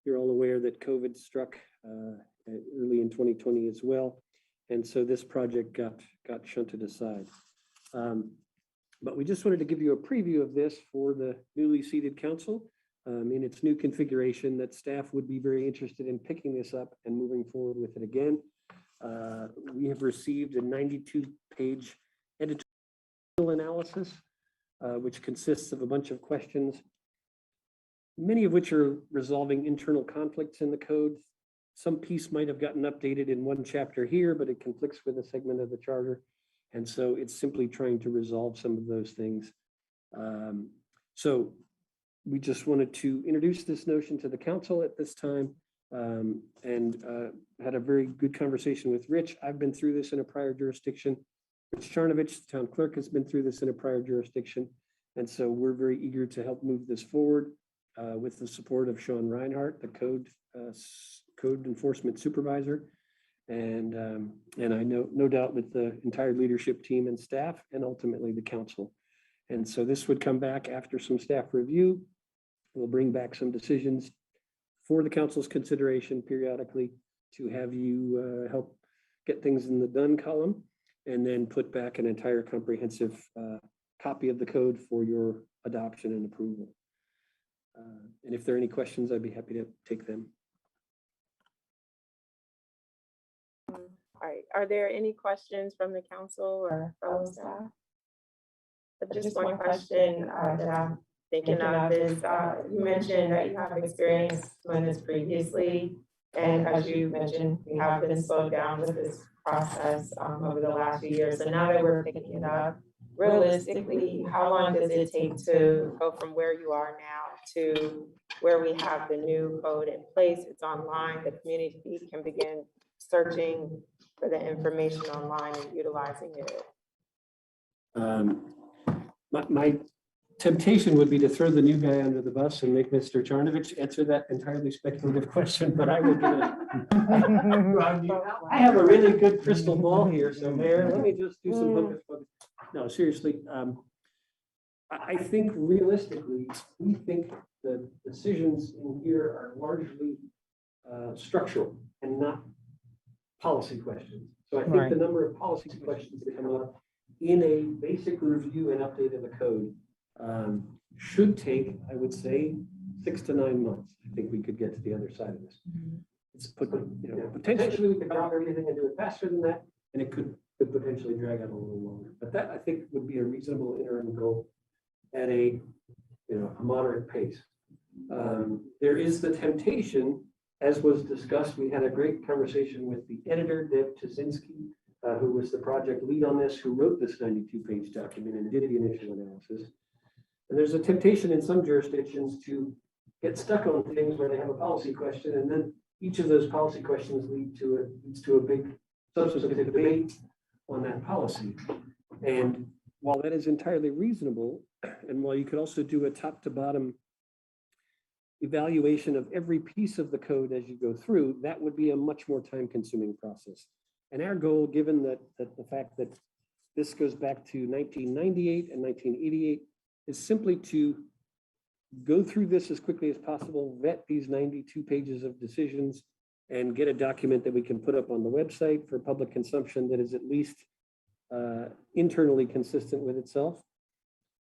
You're all aware that COVID struck early in 2020 as well. And so this project got shunted aside. But we just wanted to give you a preview of this for the newly seated council in its new configuration, that staff would be very interested in picking this up and moving forward with it again. We have received a 92-page editorial analysis, which consists of a bunch of questions, many of which are resolving internal conflicts in the code. Some piece might have gotten updated in one chapter here, but it conflicts with a segment of the charter. And so it's simply trying to resolve some of those things. So we just wanted to introduce this notion to the council at this time, and had a very good conversation with Rich. I've been through this in a prior jurisdiction. Rich Charnovich, the town clerk, has been through this in a prior jurisdiction. And so we're very eager to help move this forward with the support of Sean Reinhardt, the code enforcement supervisor. And I know, no doubt, with the entire leadership team and staff, and ultimately the council. And so this would come back after some staff review. We'll bring back some decisions for the council's consideration periodically to have you help get things in the done column, and then put back an entire comprehensive copy of the code for your adoption and approval. And if there are any questions, I'd be happy to take them. All right, are there any questions from the council or fellow staff? Just one question that I'm thinking of is, you mentioned that you have experience doing this previously. And as you mentioned, we have been slowed down with this process over the last few years. So now that we're picking it up, realistically, how long does it take to go from where you are now to where we have the new code in place? It's online, the community can begin searching for the information online and utilizing it. temptation would be to throw the new guy under the bus and make Mr. Charnovich answer that entirely speculative question, but I will give it. I have a really good crystal ball here, so Mayor, let me just do some focus. No, seriously, I think realistically, we think the decisions in here are largely structural and not policy questions. So I think the number of policy questions that come up in a basic review and update of the code should take, I would say, 6 to 9 months. I think we could get to the other side of this. It's potentially we could drop everything and do it faster than that, and it could potentially drag out a little longer. But that I think would be a reasonable interim goal at a a moderate pace. There is the temptation, as was discussed. We had a great conversation with the editor, Deb Tuszynski, who was the project lead on this, who wrote this 92-page document and did the initial analysis. And there's a temptation in some jurisdictions to get stuck on things where they have a policy question, and then each of those policy questions leads to a big substantive debate on that policy. And while that is entirely reasonable, and while you could also do a top to bottom evaluation of every piece of the code as you go through, that would be a much more time consuming process. And our goal, given that the fact that this goes back to 1998 and 1988, is simply to go through this as quickly as possible, vet these 92 pages of decisions, and get a document that we can put up on the website for public consumption that is at least internally consistent with itself.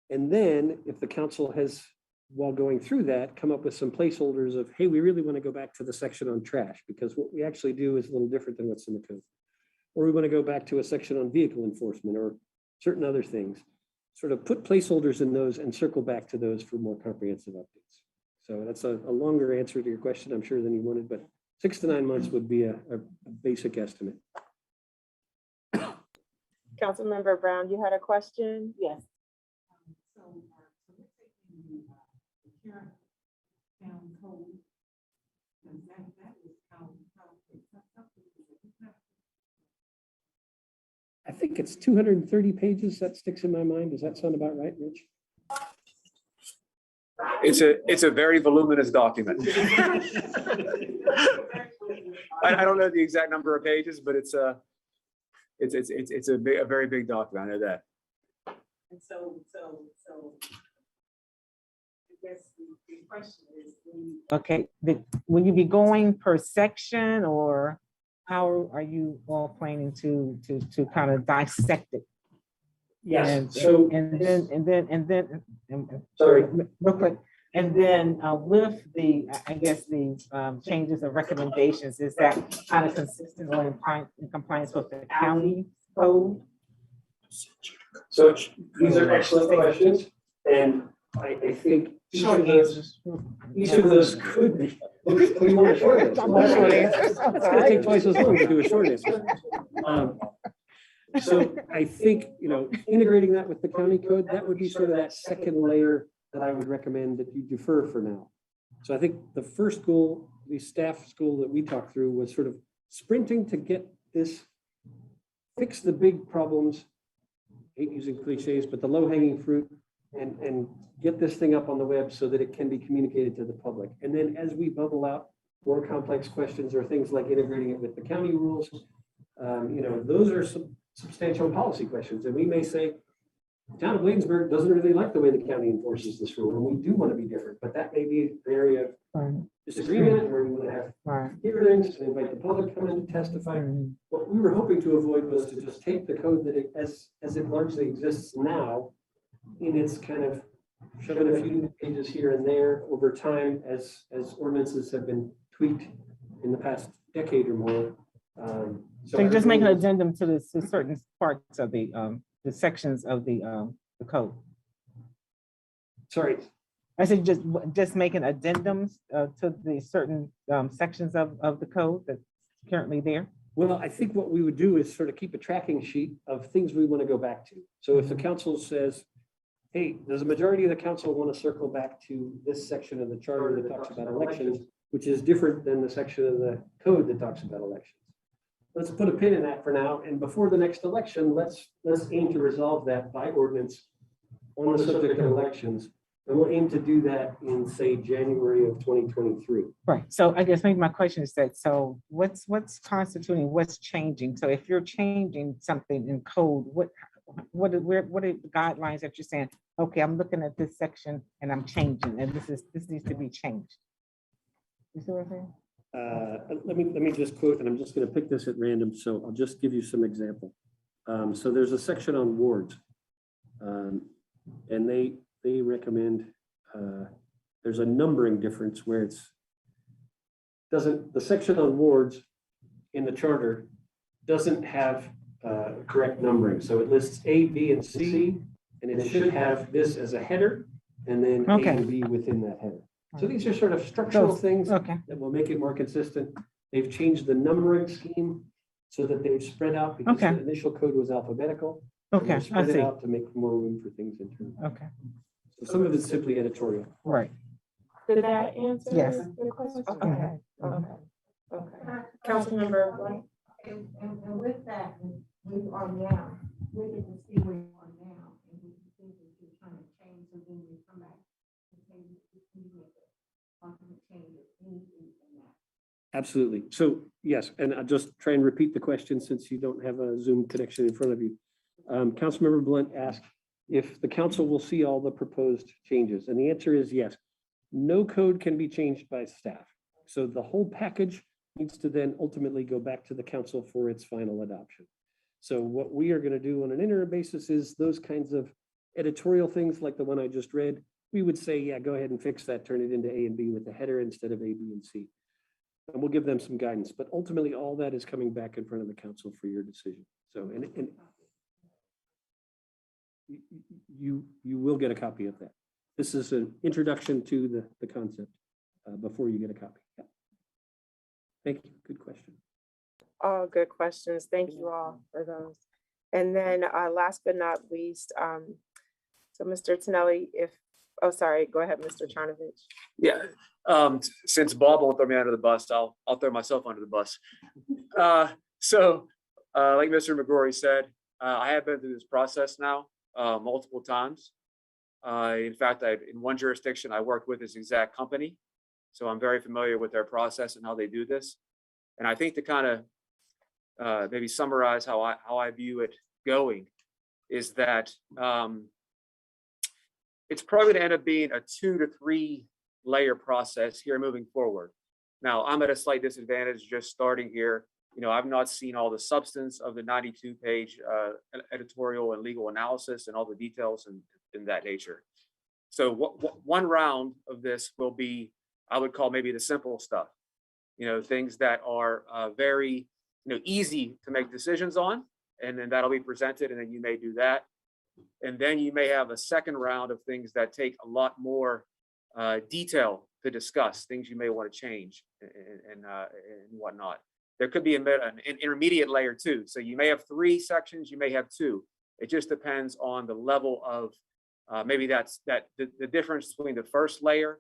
And then if the council has, while going through that, come up with some placeholders of, hey, we really want to go back to the section on trash, because what we actually do is a little different than what's in the code. Or we want to go back to a section on vehicle enforcement or certain other things. Sort of put placeholders in those and circle back to those for more comprehensive updates. So that's a longer answer to your question, I'm sure, than you wanted, but 6 to 9 months would be a basic estimate. Councilmember Brown, you had a question? Yes. I think it's 230 pages that sticks in my mind. Does that sound about right, Rich? It's a very voluminous document. I don't know the exact number of pages, but it's a very big document. I know that. And so I guess the question is, okay, will you be going per section, or how are you all planning to kind of dissect it? Yes. And then Sorry. real quick. And then with the, I guess, the changes and recommendations, is that kind of consistent or in compliance with the county code? So these are excellent questions, and I think each of those could be. We want a short answer. It's going to take twice as long to do a short answer. So I think, integrating that with the county code, that would be sort of that second layer that I would recommend that you defer for now. So I think the first goal, the staff goal that we talked through, was sort of sprinting to get this, fix the big problems, I hate using cliches, but the low-hanging fruit, and get this thing up on the web so that it can be communicated to the public. And then as we bubble out more complex questions or things like integrating it with the county rules, those are some substantial policy questions. And we may say, the town of Bladensburg doesn't really like the way the county enforces this rule, and we do want to be different, but that may be an area of disagreement where we want to have hearings and invite the public to come in to testify. What we were hoping to avoid was to just take the code that as it largely exists now, in its kind of shove in a few pages here and there over time as ordinances have been tweaked in the past decade or more. So you just make an addendum to certain parts of the sections of the code. Sorry. I said just making addendums to the certain sections of the code that's currently there. Well, I think what we would do is sort of keep a tracking sheet of things we want to go back to. So if the council says, hey, does a majority of the council want to circle back to this section of the charter that talks about elections, which is different than the section of the code that talks about elections? Let's put a pin in that for now. And before the next election, let's aim to resolve that by ordinance on the subject of elections. And we'll aim to do that in, say, January of 2023. Right, so I guess maybe my question is that, so what's constituting, what's changing? So if you're changing something in code, what are the guidelines that you're saying, okay, I'm looking at this section and I'm changing, and this needs to be changed? You see what I'm saying? Let me just quote, and I'm just going to pick this at random, so I'll just give you some example. So there's a section on wards, and they recommend there's a numbering difference where the section on wards in the charter doesn't have correct numbering. So it lists A, B, and C, and it should have this as a header, and then A and B within that header. So these are sort of structural things that will make it more consistent. They've changed the numbering scheme so that they've spread out because the initial code was alphabetical. Okay, They've spread it out to make more room for things internally. Okay, So some of it's simply editorial. right. Did that answer Yes. your question? Okay. Okay. Councilmember Blunt? And with that, where you are now, we get to see where you are now, and we can see that you're trying to change, and then we come back and say, you make it, ultimate changes, anything in that. Absolutely. So yes, and I'll just try and repeat the question since you don't have a Zoom connection in front of you. Councilmember Blunt asked if the council will see all the proposed changes, and the answer is yes. No code can be changed by staff. So the whole package needs to then ultimately go back to the council for its final adoption. So what we are going to do on an interim basis is those kinds of editorial things like the one I just read. We would say, yeah, go ahead and fix that, turn it into A and B with the header instead of A, B, and C. And we'll give them some guidance, but ultimately all that is coming back in front of the council for your decision. So, and you will get a copy of that. This is an introduction to the concept before you get a copy. Yeah. Thank you. Good question. All good questions. Thank you all for those. And then last but not least, so Mr. Tonelli, sorry, go ahead, Mr. Charnovich. Yeah, since Bob won't throw me under the bus, I'll throw myself under the bus. So like Mr. McGrory said, I have been through this process now multiple times. In fact, in one jurisdiction I worked with this exact company. So I'm very familiar with their process and how they do this. And I think to kind of maybe summarize how I view it going is that it's probably going to end up being a 2 to 3 layer process here moving forward. Now, I'm at a slight disadvantage just starting here. You know, I've not seen all the substance of the 92-page editorial and legal analysis and all the details in that nature. So one round of this will be, I would call maybe the simple stuff, you know, things that are very, easy to make decisions on, and then that'll be presented, and then you may do that. And then you may have a second round of things that take a lot more detail to discuss, things you may want to change and whatnot. There could be an intermediate layer too. So you may have 3 sections, you may have 2. It just depends on the level of maybe the difference between the first layer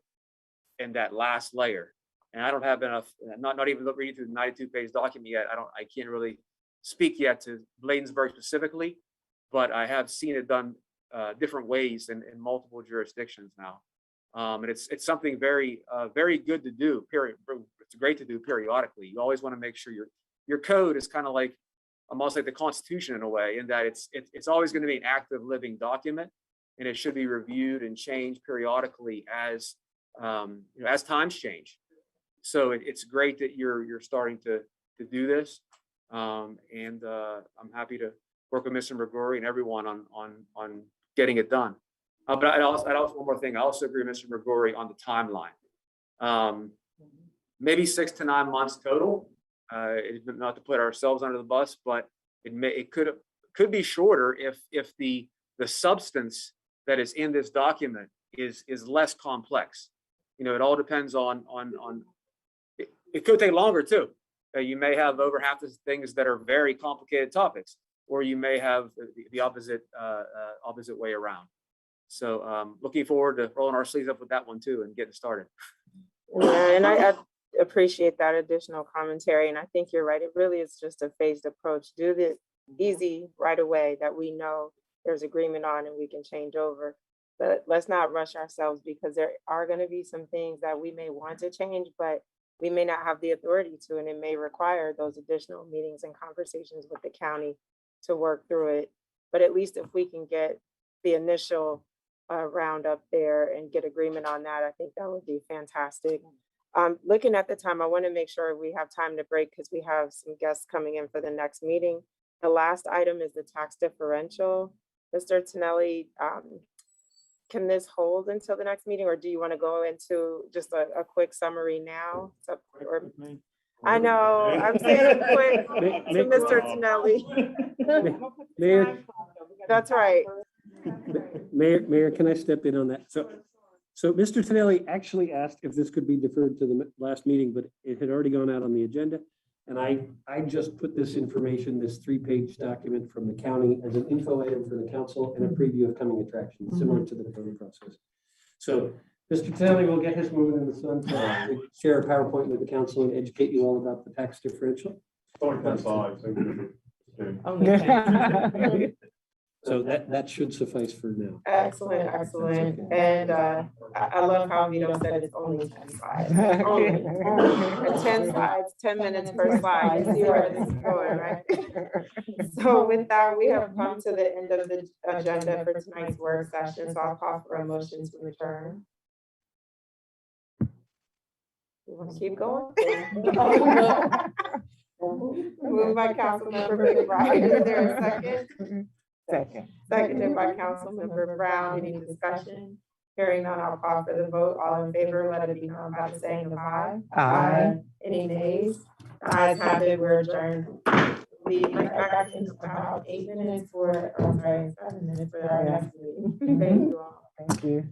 and that last layer. And I don't have enough, not even reading through the 92-page document yet. I can't really speak yet to Bladensburg specifically, but I have seen it done different ways in multiple jurisdictions now. And it's something very good to do, period. It's great to do periodically. You always want to make sure your code is kind of like, almost like the Constitution in a way, in that it's always going to be an active living document, and it should be reviewed and changed periodically as times change. So it's great that you're starting to do this, and I'm happy to work with Mr. McGrory and everyone on getting it done. But I'd also one more thing. I also agree with Mr. McGrory on the timeline. Maybe 6 to 9 months total. Not to put ourselves under the bus, but it could be shorter if the substance that is in this document is less complex. It all depends on it could take longer too. You may have over half the things that are very complicated topics, or you may have the opposite way around. So looking forward to rolling our sleeves up with that one too and getting started. Yeah, and I appreciate that additional commentary. And I think you're right. It really is just a phased approach. Do the easy right away that we know there's agreement on and we can change over. But let's not rush ourselves because there are going to be some things that we may want to change, but we may not have the authority to, and it may require those additional meetings and conversations with the county to work through it. But at least if we can get the initial round up there and get agreement on that, I think that would be fantastic. Looking at the time, I want to make sure we have time to break because we have some guests coming in for the next meeting. The last item is the tax differential. Mr. Tonelli, can this hold until the next meeting, or do you want to go into just a quick summary now? I know, I'm saying it quick to Mr. Tonelli. Mayor, That's right. Mayor, can I step in on that? So Mr. Tonelli actually asked if this could be deferred to the last meeting, but it had already gone out on the agenda. And I just put this information, this 3-page document from the county as an info item for the council and a preview of coming attractions, similar to the voting process. So Mr. Tonelli will get his moving in the sun to share a PowerPoint with the council and educate you all about the tax differential. Only 10 slides. Okay. So that should suffice for now. Excellent, excellent. And I love how Vito said it's only 10 slides. Only 10 slides, 10 minutes per slide. You see where this is going, right? So with that, we have come to the end of the agenda for tonight's work session. So I'll call for a motion to adjourn. You want to keep going? Moved by Councilmember McBride. Is there a second? Seconded by Councilmember Brown. Any discussion? Hearing none, I'll call for the vote. All in favor, let it be known by saying of aye. Aye. Any nays? The ayes have it. We're adjourned. We back in about 8 minutes for, 7 minutes for our next meeting. Thank you all. Thank you.